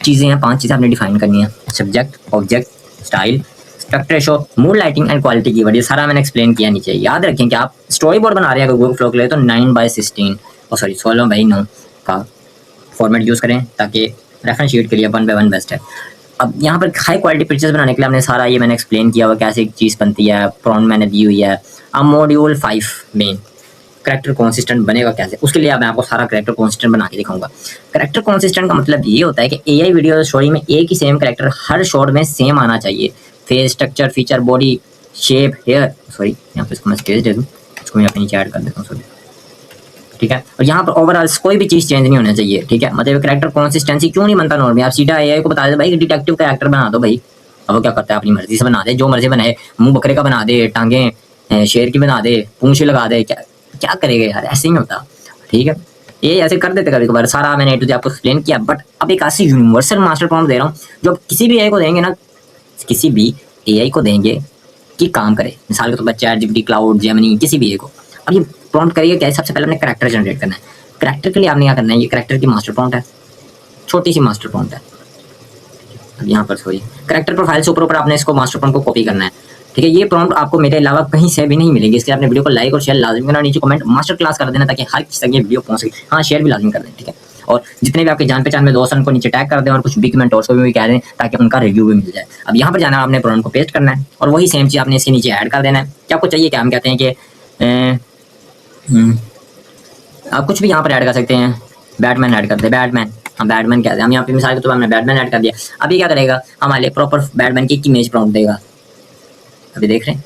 चीज़ें हैं, 5 चीज़ें आपने डिफाइन करनी है। Subject, object, style, structure ratio, mood lighting and quality keyword, ये सारा मैंने एक्सप्लेन किया नीचे। याद रखें कि आप स्टोरी बोर्ड बना रहे हैं गूगल फ्लो के लिए तो 16:9 का फॉर्मेट यूज़ करें, ताकि रेफरेंस शीट के लिए 1 by 1 बेस्ट है। अब यहाँ पर हाई क्वालिटी पिक्चर्स बनाने के लिए हमने सारा ये मैंने एक्सप्लेन किया हुआ कैसे एक चीज़ बनती है, प्रॉम्प्ट मैंने दी हुई है। अब मॉड्यूल 5 में करेक्टर कॉन्सिस्टेंट बनेगा कैसे, उसके लिए अब मैं आपको सारा करेक्टर कॉन्सिस्टेंट बना के दिखाऊंगा। करेक्टर कॉन्सिस्टेंट का मतलब ये होता है कि AI वीडियो स्टोरी में एक ही सेम करेक्टर हर शॉट में सेम आना चाहिए। Face, structure, feature, body shape, hair, यहाँ पे इसको मैं स्पेस दे दूँ, इसको मैं यहाँ पे नीचे ऐड कर देता हूँ, ठीक है। और यहाँ पर ओवरऑल कोई भी चीज़ चेंज नहीं होना चाहिए। ठीक है, मतलब करेक्टर कॉन्सिस्टेंसी क्यों नहीं बनता नॉर्मली, आप सीधा AI को बता दे भाई डिटेक्टिव का एक्टर बना दो भाई, अब वो क्या करता है अपनी मर्जी से बना दे, जो मर्जी बनाए, मुंह बकरे का बना दे, टांगे शेर की बना दे, पूंछ लगा दे, क्या क्या करेगा यार, ऐसे ही होता। ठीक है, ये ऐसे कर देते कभी कभार, सारा मैंने A to Z आपको एक्सप्लेन किया। बट अब एक ऐसी यूनिवर्सल मास्टर प्रॉम्प्ट दे रहा हूँ जो किसी भी AI को देंगे ना, किसी भी AI को देंगे कि काम करे। मिसाल के तौर पर ChatGPT, क्लाउड, जेमिनी, किसी भी AI को अब ये प्रॉम्प्ट करिए क्या है, सबसे पहले अपने करेक्टर जनरेट करना है। करेक्टर के लिए आपने क्या करना है, ये करेक्टर की मास्टर प्रॉम्प्ट है, छोटी सी मास्टर प्रॉम्प्ट है। अब यहाँ पर करेक्टर प्रोफाइल से ऊपर आपने इसको मास्टर प्रॉम्प्ट को कॉपी करना है। ठीक है, ये प्रॉम्प्ट आपको मेरे अलावा कहीं से भी नहीं मिलेगी, इसलिए आपने वीडियो को लाइक और शेयर लाजमी करना, नीचे कमेंट मास्टर क्लास कर देना ताकि हर किसी तक ये वीडियो पहुंच सके। हाँ, शेयर भी लाजमी कर दें। ठीक है, और जितने भी आपके जान पहचान में दोस्त हैं उनको नीचे टैग कर दें और कुछ बिग मेंटर्स को भी कह दें ताकि उनका रिव्यू भी मिल जाए। अब यहाँ पर जाना है, आपने प्रॉम्प्ट को पेस्ट करना है और वही सेम चीज़ आपने इसके नीचे ऐड कर देना है। क्या आपको चाहिए, क्या हम कहते हैं कि आप कुछ भी यहाँ पर ऐड कर सकते हैं। बैटमैन ऐड कर दे, बैटमैन, हम बैटमैन कहते हैं, हम यहाँ पे मिसाल के तौर पर हमने बैटमैन ऐड कर दिया। अभी क्या करेगा, हमारे लिए प्रॉपर बैटमैन की एक इमेज प्रॉम्प्ट देगा। अभी देख रहे हैं,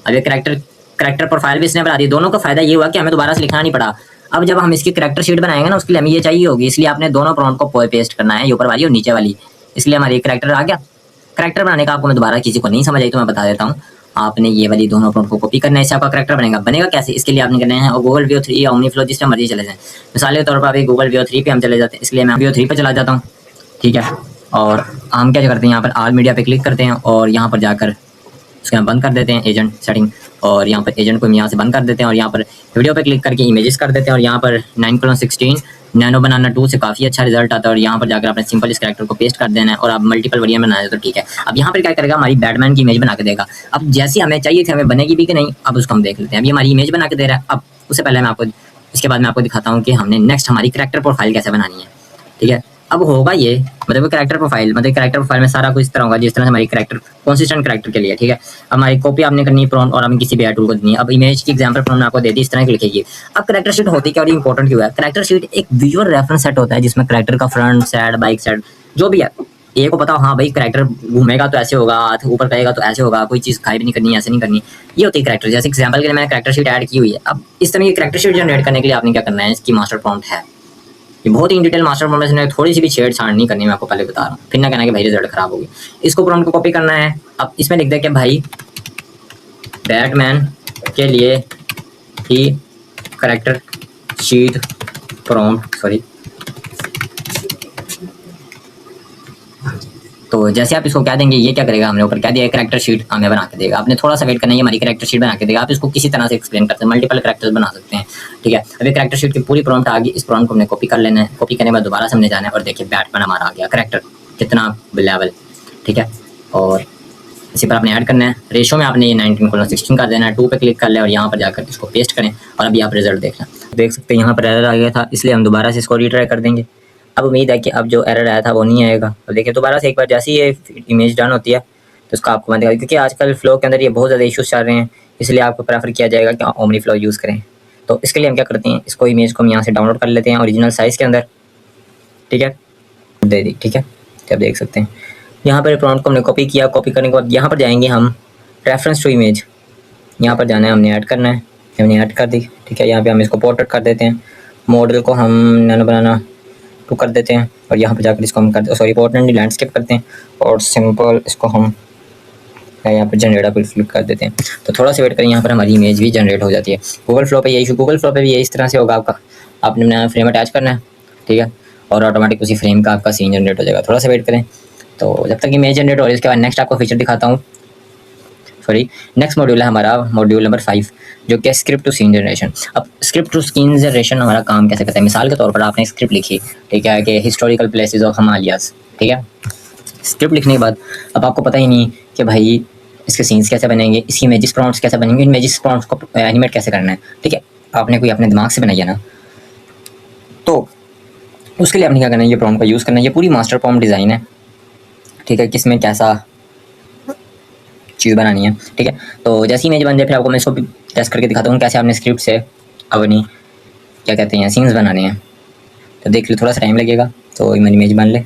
अभी करेक्टर प्रोफाइल भी इसने बना दी। दोनों का फायदा ये हुआ कि हमें दोबारा से लिखना नहीं पड़ा। अब जब हम इसकी करेक्टर शीट बनाएंगे ना, उसके लिए हमें ये चाहिए होगी, इसलिए आपने दोनों प्रॉम्प्ट को पेस्ट करना है, ऊपर वाली और नीचे वाली। इसलिए हमारी करेक्टर आ गया। करेक्टर बनाने का आपको मैं दोबारा किसी को नहीं समझ आई तो मैं बता देता हूँ। आपने ये वाली दोनों प्रॉम्प्ट को कॉपी करना है, इससे आपका करेक्टर बनेगा कैसे, इसके लिए आपने करना है और गूगल Veo 3 या ओमनीफ्लो जिस पे मर्जी चले जाएं। मिसाल के तौर पर अभी गूगल Veo 3 पे हम चले जाते हैं, इसलिए मैं Veo 3 पे चला जाता हूँ। ठीक है, और हम क्या करते हैं, यहाँ पर ऑल मीडिया पे क्लिक करते हैं और यहाँ पर जाकर उसके हम बंद कर देते हैं एजेंट सेटिंग, और यहाँ पर एजेंट को हम यहाँ से बंद कर देते हैं और यहाँ पर वीडियो पे क्लिक करके इमेजेस कर देते हैं और यहाँ पर 9:16 नैनो बनाना 2 से काफ़ी अच्छा रिजल्ट आता है। और यहाँ पर जाकर आपने सिंपल इस कैरेक्टर को पेस्ट कर देना है और आप मल्टीपल वेरिएंट बनाए तो ठीक है। अब यहाँ पर क्या करेगा, हमारी बैटमैन की इमेज बना के देगा। अब जैसी हमें चाहिए थी, हमें बनेगी भी कि नहीं, अब उसको हम देख लेते हैं। अब ये हमारी इमेज बना के दे रहा है। अब उससे पहले मैं आपको इसके बाद मैं आपको दिखाता हूँ कि हमने नेक्स्ट हमारी कैरेक्टर प्रोफाइल कैसे बनानी है। ठीक है, अब होगा ये, मतलब कैरेक्टर प्रोफाइल में सारा कुछ इस तरह होगा जिस तरह से हमारी कैरेक्टर कंसिस्टेंट कैरेक्टर के लिए। ठीक है, हमारी कॉपी आपने करनी है प्रॉम्प्ट और हमें किसी भी टूल को देनी है। अब इमेज की एग्जांपल प्रॉम्प्ट आपको दे दी, इस तरह की लिखेगी। अब कैरेक्टर शीट होती क्या और ये इंपॉर्टेंट क्यों है, कैरेक्टर शीट एक विजुअल रेफरेंस सेट होता है जिसमें कैरेक्टर का फ्रंट साइड, बैक साइड जो भी है, ए को पता हो, हाँ भाई कैरेक्टर घूमेगा तो ऐसे होगा, हाथ ऊपर करेगा तो ऐसे होगा, कोई चीज़ खाई भी नहीं करनी, ऐसे नहीं करनी, ये होती है कैरेक्टर। जैसे एग्जांपल के लिए मैंने कैरेक्टर शीट ऐड की हुई है। अब इस तरह की कैरेक्टर शीट जनरेट करने के लिए आपने क्या करना है, इसकी मास्टर प्रॉम्प्ट है, ये बहुत ही इन डिटेल मास्टर प्रॉम्प्ट में थोड़ी सी भी छेड़छाड़ नहीं करनी, मैं आपको पहले बता रहा हूँ, फिर ना कहना कि भाई रिजल्ट खराब होगी। इसको प्रॉम्प्ट को कॉपी करना है। अब इसमें लिख दे कि भाई बैटमैन के लिए ही करेक्टर शीट प्रॉम्प्ट तो जैसे आप इसको क्या देंगे, ये क्या करेगा, हमने ऊपर क्या दिया, कैरेक्टर शीट हमें बना के देगा। आपने थोड़ा सा वेट करना है, ये हमारी कैरेक्टर शीट बना के देगा। आप इसको किसी तरह से एक्सप्लेन करते हैं, मल्टीपल कैरेक्टर्स बना सकते हैं, ठीक है। अभी कैरेक्टर शीट की पूरी प्रॉम्प्ट आ गई, इस प्रॉम्प्ट को हमने कॉपी कर लेना है। कॉपी करने के बाद दोबारा से हमने जाना है और देखिए बैटमैन हमारा आ गया कैरेक्टर, कितना लेवल, ठीक है। और इसी पर आपने ऐड करना है। रेशो में आपने ये 19:16 कर देना है। 2 पे क्लिक कर लें और यहाँ पर जाकर इसको पेस्ट करें और अभी आप रिजल्ट देखना, देख सकते हैं यहाँ पर एरर आ गया था, इसलिए हम दोबारा से इसको रीट्राई कर देंगे। अब उम्मीद है कि अब जो एरर आया था वो नहीं आएगा। अब देखिए दोबारा से एक बार जैसे ही ये इमेज डन होती है तो इसको आपको बंद करना, क्योंकि आजकल फ्लो के अंदर ये बहुत ज़्यादा इशूज़ चल रहे हैं, इसलिए आपको प्रेफर किया जाएगा कि ओमनी फ्लो यूज़ करें। तो इसके लिए हम क्या करते हैं, इसको इमेज को हम यहाँ से डाउनलोड कर लेते हैं ओरिजिनल साइज़ के अंदर, ठीक है, दे दी, ठीक है। तो आप देख सकते हैं यहाँ पर प्रॉम्प्ट को हमने कॉपी किया। कॉपी करने के बाद यहाँ पर जाएंगे हम रेफरेंस टू इमेज, यहाँ पर जाना है, हमने ऐड करना है, हमने ऐड कर दी, ठीक है। यहाँ पे हम इसको पोर्ट्रेट कर देते हैं, मॉडल को हम नैनो बनाना 2 कर देते हैं और यहाँ पर जाकर इसको हम पोर्ट्रेट लैंडस्केप करते हैं और सिंपल इसको हम यहाँ पर जनरेट पर क्लिक कर देते हैं। तो थोड़ा सा वेट करें, यहाँ पर हमारी इमेज भी जनरेट हो जाती है। गूगल फ्लो पे ये इशू, गूगल फ्लो पे भी ये इस तरह से होगा आपका, आपने नया फ्रेम अटैच करना है, ठीक है, और ऑटोमेटिक उसी फ्रेम का आपका सीन जनरेट हो जाएगा। थोड़ा सा वेट करें। तो जब तक इमेज जनरेट हो रही है उसके बाद नेक्स्ट आपको फीचर दिखाता हूँ। नेक्स्ट मॉड्यूल है हमारा मॉड्यूल नंबर 5, जो कि स्क्रिप्ट टू सीन जनरेशन। अब स्क्रिप्ट टू सीन जनरेशन हमारा काम कैसे करता है, मिसाल के तौर पर आपने स्क्रिप्ट लिखी, ठीक है, कि हिस्टोरिकल प्लेसेस ऑफ हिमालयाज, ठीक है। स्क्रिप्ट लिखने के बाद अब आपको पता ही नहीं कि भाई इसके सीन्स कैसे बनेंगे, इसकी इमेजेस प्रॉम्प्ट्स कैसे बनेंगे, इमेजेस प्रॉम्प्ट्स को एनिमेट कैसे करना है, ठीक है। आपने कोई अपने दिमाग से बनाई है ना, तो उसके लिए आपने क्या करना है, ये प्रॉम्प्ट का यूज़ करना है। ये पूरी मास्टर प्रॉम्प्ट डिज़ाइन है, ठीक है, किसमें कैसा चीज़ बनानी है, ठीक है। तो जैसी इमेज बन जाए फिर आपको मैं इसको भी टेस्ट करके दिखाता हूँ कैसे आपने स्क्रिप्ट से अपनी क्या कहते हैं सीन्स बनाने हैं। तो देख लो, थोड़ा सा टाइम लगेगा, तो मैंने इमेज बन ले।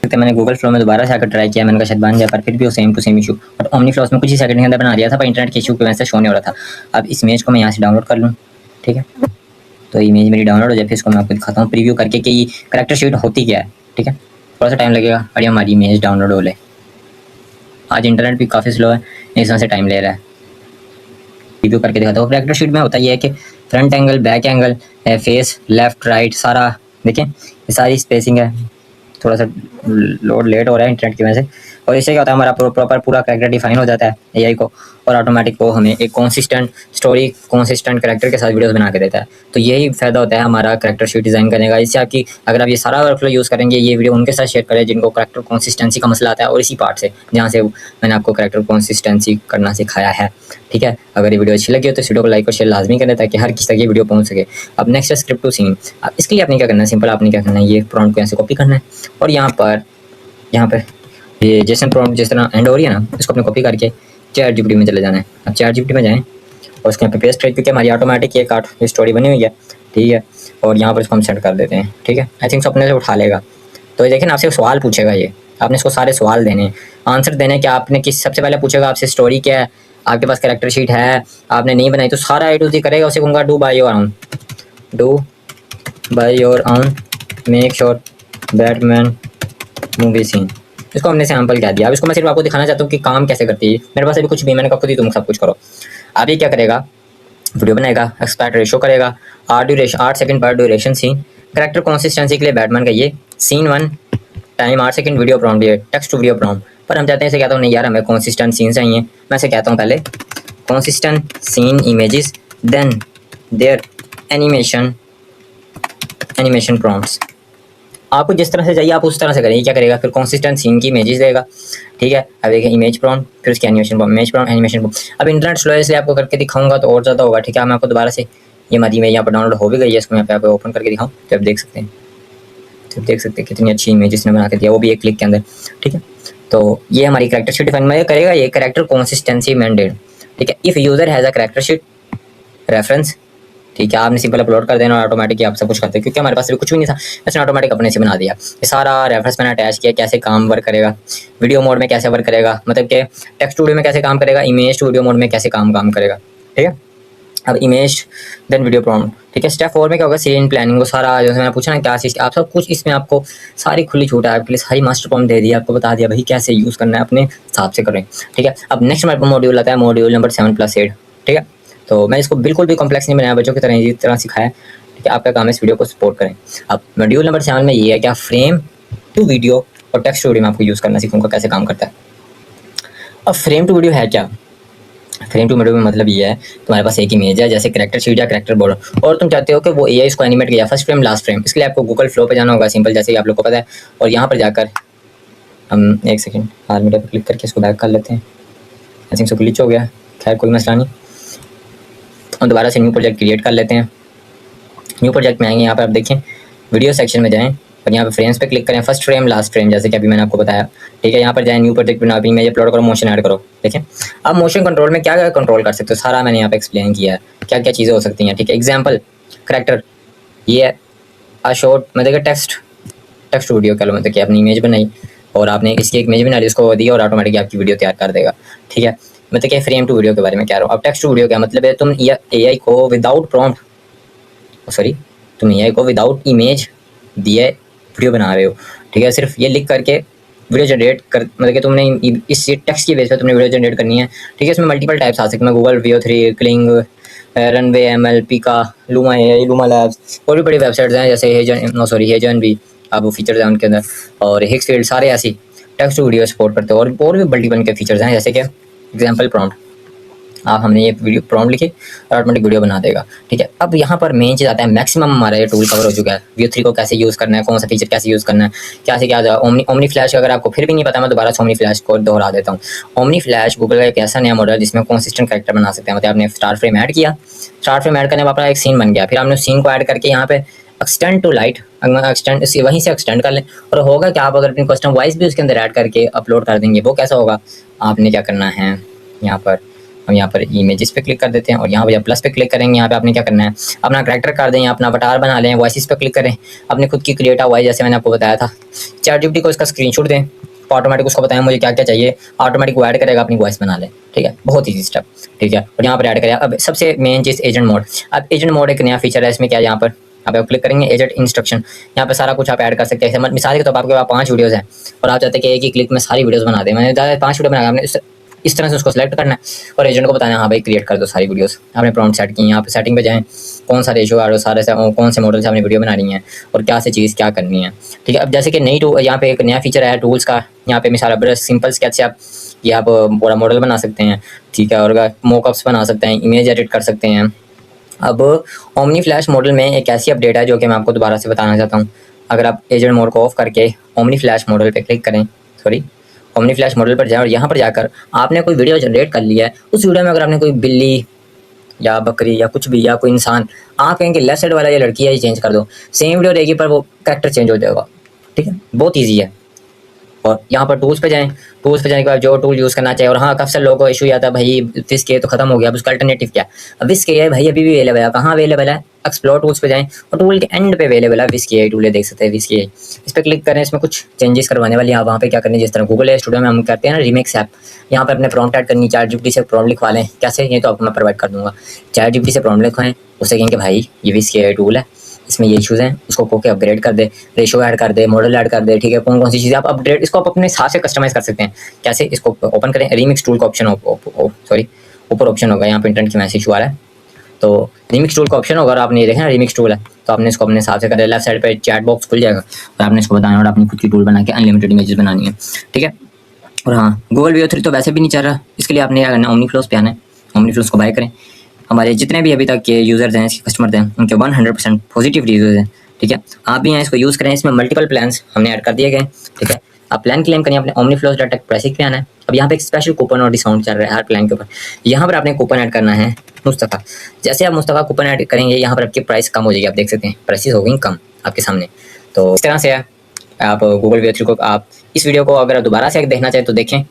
मैंने गूगल फ्लो में दोबारा से आकर ट्राई किया, मैंने कहा शायद बन जाए, पर फिर भी वो सेम टू सेम इशू। और ओमनी फ्लोस में कुछ ही सेकंड के अंदर बना दिया था, पर इंटरनेट के इशू की वजह से शो नहीं हो रहा था। अब इस इमेज को मैं यहाँ से डाउनलोड कर लूँ, ठीक है। तो इमेज मेरी डाउनलोड हो जाए, फिर इसको मैं आपको दिखाता हूँ प्रीव्यू करके कि ये कैरेक्टर शीट होती क्या है, ठीक है। थोड़ा सा टाइम लगेगा और ये हमारी इमेज डाउनलोड हो ले। आज इंटरनेट भी काफ़ी स्लो है, इस वजह से टाइम ले रहा है। रिव्यू करके दिखाता हूँ। कैरेक्टर शीट में होता ये है कि front angle, back angle, face, left right, सारा देखें, ये सारी स्पेसिंग है। थोड़ा सा लोड लेट हो रहा है इंटरनेट की वजह से, और इससे क्या होता है हमारा प्रॉपर पूरा कैरेक्टर डिफाइन हो जाता है एआई को, और ऑटोमेटिक वो हमें एक कॉन्सिस्टेंट स्टोरी, कॉन्सिस्टेंट कैरेक्टर के साथ वीडियोस बना के देता है। तो यही फ़ायदा होता है हमारा कैरेक्टर शीट डिज़ाइन करने का। इससे आपकी अगर आप ये सारा वर्कफ्लो यूज़ करेंगे, ये वीडियो उनके साथ शेयर करें जिनको कैरेक्टर कॉन्सिस्टेंसी का मसला आता है, और इसी पार्ट से जहाँ से मैंने आपको कैरेक्टर कॉन्सिस्टेंसी करना सिखाया है, ठीक है। अगर ये वीडियो अच्छी लगी हो तो इस वीडियो को लाइक और शेयर लाजमी करें ताकि हर किसी तक ये वीडियो पहुँच सके। अब नेक्स्ट है स्क्रिप्ट टू सीन। अब इसके लिए आपने क्या करना है, सिंपल आपने क्या करना है, ये प्रॉम्प्ट को यहाँ से कॉपी करना है और यहाँ पर ये जेसन प्रॉम्प्ट जिस तरह एंड हो रही है ना, इसको अपने कॉपी करके चैट जीपीटी में चले जाना है। अब चैट जीपीटी में जाएं और उसके यहाँ पे पेस्ट करें, क्योंकि हमारी ऑटोमेटिक एक आर्ट स्टोरी बनी हुई है, ठीक है। और यहाँ पर इसको हम सेंड कर देते हैं, ठीक है। आई थिंक सो अपने से उठा लेगा। तो ये देखें, आपसे सवाल पूछेगा, ये आपने इसको सारे सवाल देने, आंसर देने कि आपने किस, सबसे पहले पूछेगा आपसे स्टोरी क्या है, आपके पास कैरेक्टर शीट है, आपने नहीं बनाई, तो सारा A to Z करेगा। उसे कहूँगा do by your own, make sure Batman movie scene. इसको हमने सैम्पल कह दिया। अब इसको मैं सिर्फ आपको दिखाना चाहता हूँ कि काम कैसे करती है। मेरे पास अभी कुछ भी, मैंने कहा खुद ही तुम सब कुछ करो। अब ये क्या करेगा, वीडियो बनाएगा, एक्सपेक्ट रेशो करेगा, 8 सेकंड पर ड्यूरेशन सीन, कैरेक्टर कंसिस्टेंसी के लिए बैटमैन का ये scene 1 time 8 second, video prompt, ये टेक्स्ट टू वीडियो प्रॉम्प्ट। पर हम चाहते हैं इसे, कहता हूँ नहीं यार हमें कंसिस्टेंट सीन चाहिए। मैं इसे कहता हूँ पहले consistent scene images, then their animation prompts. आपको जिस तरह से चाहिए आप उस तरह से करें। क्या करेगा, फिर कंसिस्टेंट सीन की इमेजेस देगा, ठीक है। अब देखिए इमेज प्रॉम्प्ट, फिर उसकी animation prompt, image prompt, animation prompt. अब इंटरनेट स्लो है इसलिए आपको करके दिखाऊंगा तो और ज़्यादा होगा, ठीक है। मैं आपको दोबारा से, ये हमारी इमेज यहाँ पर डाउनलोड हो भी गई है, इसको यहाँ पे आपको ओपन करके दिखाऊँ तो आप देख सकते हैं, कितनी अच्छी इमेजेस ने बना के दिया, वो भी एक क्लिक के अंदर, ठीक है। तो ये हमारी कैरेक्टर शीट डिफाइन में करेगा, ये कैरेक्टर कंसिस्टेंसी मैंडेट, ठीक है। If user has a character sheet reference, ठीक है, आपने सिंपल अपलोड कर देना और ऑटोमेटिक आप सब कुछ करते हैं, क्योंकि हमारे पास अभी कुछ भी नहीं था, इसने ऑटोमेटिक अपने से बना दिया। ये सारा रेफरेंस मैंने अटैच किया, कैसे काम वर्क करेगा, वीडियो मोड में कैसे वर्क करेगा, मतलब कि टेक्स्ट वीडियो में कैसे काम करेगा, इमेज टू वीडियो मोड में कैसे काम करेगा, ठीक है। अब इमेज देन वीडियो प्रॉम्प्ट, ठीक है। स्टेप 4 में क्या होगा, सीन प्लानिंग, वो सारा जैसे मैंने पूछा ना क्या चीज़, आप सब कुछ इसमें आपको सारी खुली छूट है, आपके लिए सारी मास्टर प्रॉम्प्ट दे दी, आपको बता दिया भाई कैसे यूज़ करना है, अपने हिसाब से करें, ठीक है। अब नेक्स्ट हमारे मॉड्यूल आता है मॉड्यूल नंबर 7+8, ठीक है। तो मैं इसको बिल्कुल भी कॉम्प्लेक्स नहीं बनाया, बच्चों की तरह इसी तरह सिखाया, ठीक है। आपका काम है इस वीडियो को सपोर्ट करें। अब मॉड्यूल नंबर 7 में ये है क्या, फ्रेम टू वीडियो और टेक्स्ट टू वीडियो में आपको यूज़ करना सीखूँगा कैसे काम करता है। अब फ्रेम टू वीडियो है क्या? फ्रेम टू वीडियो में मतलब ये है, तुम्हारे पास एक इमेज है जैसे कैरेक्टर शीट या कैरेक्टर बोर्ड, और तुम चाहते हो कि वो एआई इसको एनिमेट किया फर्स्ट फ्रेम लास्ट फ्रेम। इसके लिए आपको गूगल फ्लो पे जाना होगा, सिंपल जैसे ही आप लोग को पता है। और यहाँ पर जाकर हम एक सेकंड आर मीडिया पर क्लिक करके इसको बैक कर लेते हैं। आई थिंक सो ग्लिच हो गया, खैर कोई मसला नहीं। हम दोबारा से न्यू प्रोजेक्ट क्रिएट कर लेते हैं। न्यू प्रोजेक्ट में आएंगे, यहाँ पर आप देखें वीडियो सेक्शन में जाएँ और यहाँ पे फ्रेम्स पे क्लिक करें, फर्स्ट फ्रेम लास्ट फ्रेम जैसे कि अभी मैंने आपको बताया, ठीक है। यहाँ पर जाएँ, न्यू प्रोजेक्ट बनाओ, इमेज अपलोड करो, मोशन ऐड करो। देखें अब मोशन कंट्रोल में क्या क्या कंट्रोल कर सकते हो, सारा मैंने यहाँ पे एक्सप्लेन किया है, क्या क्या चीज़ें हो सकती हैं, ठीक है। एग्जाम्पल करैक्टर, ये है शॉर्ट मतलब टेक्स्ट वीडियो कह लो, मतलब कि अपनी इमेज बनाई और आपने इसकी एक इमेज बना ली, उसको दी और ऑटोमेटिकली आपकी वीडियो तैयार कर देगा, ठीक है। मतलब कि फ्रेम टू वीडियो के बारे में कह रहा हूँ। अब टेक्स्ट टू वीडियो क्या मतलब है, तुम एआई को विदाउट प्रॉम्प्ट, सॉरी तुम एआई को विदाउट इमेज दिए वीडियो बना रहे हो, ठीक है। सिर्फ ये लिख करके वीडियो जनरेट कर, मतलब कि तुमने इस टेक्स्ट की बेस पे तुमने वीडियो जनरेट करनी है, ठीक है। इसमें मल्टीपल टाइप्स आ सकते हैं, Google Veo 3, Kling, Runway, ML, Pika, Luma AI, Luma Labs, और भी बड़ी वेबसाइट्स हैं जैसे हेजन भी, अब वो फीचर्स हैं उनके अंदर, और हिक्सफील्ड, सारे ऐसी टेक्स्ट वीडियो सपोर्ट करते हैं। और भी मल्टीपल के फीचर्स हैं जैसे कि एग्जाम्पल प्रॉम्प्ट, आप हमने ये वीडियो प्रॉम्प्ट लिखी और ऑटोमेटिक वीडियो बना देगा, ठीक है। अब यहाँ पर मेन चीज़ आता है, मैक्सिमम हमारा ये टूल कवर हो चुका है। वीओ 3 को कैसे यूज़ करना है, कौन सा फीचर कैसे यूज़ करना है, क्या से क्या जाए। ओमनी फ्लैश अगर आपको फिर भी नहीं पता, मैं दोबारा से ओमनी फ्लैश को दोहरा देता हूँ। ओमनी फ्लैश गूगल का एक ऐसा नया मॉडल है जिसमें कंसिस्टेंट कैरेक्टर बना सकते हैं। मतलब आपने स्टार फ्रेम ऐड किया, स्टार फ्रेम ऐड करने में अपना एक सीन बन गया, फिर आपने उस सीन को ऐड करके यहाँ पे एक्सटेंड टू लाइट, एक्सटेंड वहीं से एक्सटेंड कर लें, और होगा कि आप अगर अपनी कस्टम वॉइस भी उसके अंदर ऐड करके अपलोड कर देंगे, वो कैसा होगा, आपने क्या करना है, यहाँ पर हम यहाँ पर इमेजेस पे क्लिक कर देते हैं और यहाँ पर जब प्लस पे क्लिक करेंगे, यहाँ पे आपने क्या करना है, अपना कैरेक्टर कर दें, अपना अवतार बना लें, वॉइस पे क्लिक करें, अपने खुद की क्रिएट वॉइस जैसे मैंने आपको बताया था। चैटजीपीटी को इसका स्क्रीनशॉट दें, ऑटोमेटिक उसको बताएं मुझे क्या क्या चाहिए, ऑटोमेटिक वो ऐड करेगा, अपनी वॉइस बना ले, ठीक है। बहुत ईजी स्टेप, ठीक है। और यहाँ पर ऐड करें। अब सबसे मेन चीज़ एजेंट मोड। अब एजेंट मोड एक नया फीचर है, इसमें क्या है, यहाँ पर आप क्लिक करेंगे एजेंट इंस्ट्रक्शन, यहाँ पे सारा कुछ आप ऐड कर सकते हैं। मिसाल के तौर पर आपके पास 5 वीडियोज़ हैं और आप चाहते हैं कि एक ही क्लिक में सारी वीडियोज़ बना दें। मैंने 5 वीडियो बनाया, आपने इस तरह से उसको सेलेक्ट करना है और एजेंट को बताना है, हाँ भाई क्रिएट कर दो सारी वीडियोस। आपने प्रॉम्प्ट सेट की, यहाँ पे सेटिंग पे जाएं, कौन सा रेशो आ रहा है, सारे से कौन से मॉडल से आपने वीडियो बनानी है और क्या से चीज़ क्या करनी है, ठीक है। अब जैसे कि नई यहाँ पे एक नया फीचर है टूल्स का, यहाँ पे मिसाल बड़ा सिंपल स्केच से आप ये आप पूरा मॉडल बना सकते हैं, ठीक है, और मॉकअप्स बना सकते हैं, इमेज एडिट कर सकते हैं। अब ओमनी फ्लैश मॉडल में एक ऐसी अपडेट है जो कि मैं आपको दोबारा से बताना चाहता हूँ। अगर आप एजेंट मोड को ऑफ करके ओमनी फ्लैश मॉडल पे क्लिक करें, सॉरी ओमनी फ्लैश मॉडल पर जाएं और यहाँ पर जाकर आपने कोई वीडियो जनरेट कर लिया है, उस वीडियो में अगर आपने कोई बिल्ली या बकरी या कुछ भी या कोई इंसान, आप कहेंगे लेफ्ट साइड वाला ये लड़की है ये चेंज कर दो, सेम वीडियो रहेगी पर वो कैरेक्टर चेंज हो जाएगा, ठीक है। बहुत ईजी है। और यहाँ पर टूल्स पे जाएं, टूल्स पे जाने के बाद जो टूल यूज़ करना चाहिए। और हाँ, काफ़ी सारे लोगों को इशू आता है भाई विस्क तो खत्म हो गया, अब उसका अल्टरनेटिव क्या। अब विस्क है भाई अभी भी अवेलेबल है, कहाँ अवेलेबल है, एक्सप्लोर टूल्स पे जाएं और टूल के एंड पे अवेलेबल है विस्क टूल, देख सकते हैं विस्क। इस पर क्लिक करें, इसमें कुछ चेंजेस करवाने वाली हैं। वहाँ पे क्या करनी, जिस तरह गूगल स्टूडियो में हम करते हैं ना रिमिक्स ऐप, यहाँ पर अपने प्रॉम्प्ट ऐड करनी, चैटजीपीटी से प्रॉम्प्ट लिखवा लें। कैसे, ये तो आपको मैं प्रोवाइड कर दूँगा। चैटजीपीटी से प्रॉम्प्ट लिखवाएं, उससे कहेंगे भाई ये विस्क टूल है, इसमें ये इशूज़ हैं, उसको को के अपग्रेड कर दे, रेशो ऐड कर दे, मॉडल ऐड कर दे, ठीक है। कौन कौन सी चीज़ें आप अपग्रेड, इसको आप अपने हिसाब से कस्टमाइज़ कर सकते हैं। कैसे, इसको ओपन करें, रिमिक्स टूल का ऑप्शन सॉरी ऊपर ऑप्शन होगा, यहाँ पे इंटरनेट की मैसेज आ रहा है, तो रिमिक्स टूल का ऑप्शन होगा। और आपने ये देखा ना रिमिक्स टूल है, तो आपने इसको अपने हिसाब से करें, लेफ्ट साइड पर चैट बॉक्स खुल जाएगा और आपने इसको बताना और अपनी खुद की टूल बना के अनलिमिटेड इमेजेस बनानी है, ठीक है। और हाँ, गूगल वीओ 3 तो वैसे भी नहीं चल रहा, इसके लिए आपने क्या करना, ओमनी फ्लोस पे आना है, ओमनी फ्लोस को बाय करें। हमारे जितने भी अभी तक के यूज़र्स हैं, इसके कस्टमर्स हैं, उनके 100% पॉजिटिव रिव्यूज़ हैं, ठीक है। आप भी यहाँ इसको यूज़ करें, इसमें मल्टीपल प्लान्स हमने ऐड कर दिए गए, ठीक है। आप प्लान क्लेम करें, अपने omniflows.tech प्राइसिंग पे आना है। अब यहाँ पे एक स्पेशल कूपन और डिस्काउंट चल रहा है हर प्लान के ऊपर, यहाँ पर आपने कूपन ऐड करना है मुस्तफ़ा। जैसे आप मुस्तफ़ा कूपन ऐड करेंगे, यहाँ पर आपकी प्राइस कम हो जाएगी, आप देख सकते हैं प्राइसेस हो गई कम आपके सामने। तो इस तरह से है, आप गूगल वीओ 3 को, आप इस वीडियो को अगर दोबारा से देखना चाहें तो देखें,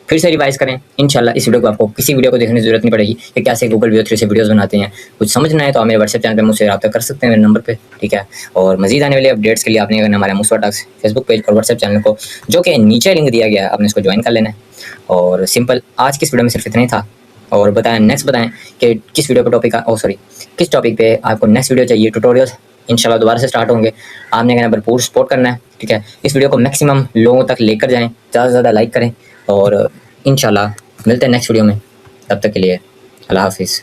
फिर से रिवाइज करें। इंशाल्लाह इस वीडियो को आपको किसी वीडियो को देखने की जरूरत नहीं पड़ेगी कि कैसे गूगल वीओ 3 से वीडियोस बनाते हैं। कुछ समझना है तो आप मेरे व्हाट्सएप चैनल पे मुझसे रब्ता कर सकते हैं मेरे नंबर पे, ठीक है। और मजीद आने वाले अपडेट्स के लिए आपने करना हमारे मुस्तफा टॉक्स फेसबुक पेज और व्हाट्सएप चैनल को, जो कि नीचे लिंक दिया गया है, आपने इसको ज्वाइन कर लेना है। और सिंपल आज की इस वीडियो में सिर्फ इतना ही था। और बताएं नेक्स्ट बताएं कि किस वीडियो पर टॉपिक किस टॉपिक पे आपको नेक्स्ट वीडियो चाहिए। ट्यूटोरियल्स इंशाल्लाह दोबारा से स्टार्ट होंगे, आपने कहना भरपूर सपोर्ट करना है, ठीक है। इस वीडियो को मैक्सिमम लोगों तक लेकर जाएँ, ज़्यादा से ज़्यादा लाइक करें और इंशाल्लाह मिलते हैं नेक्स्ट वीडियो में। तब तक के लिए अल्लाह हाफिज़।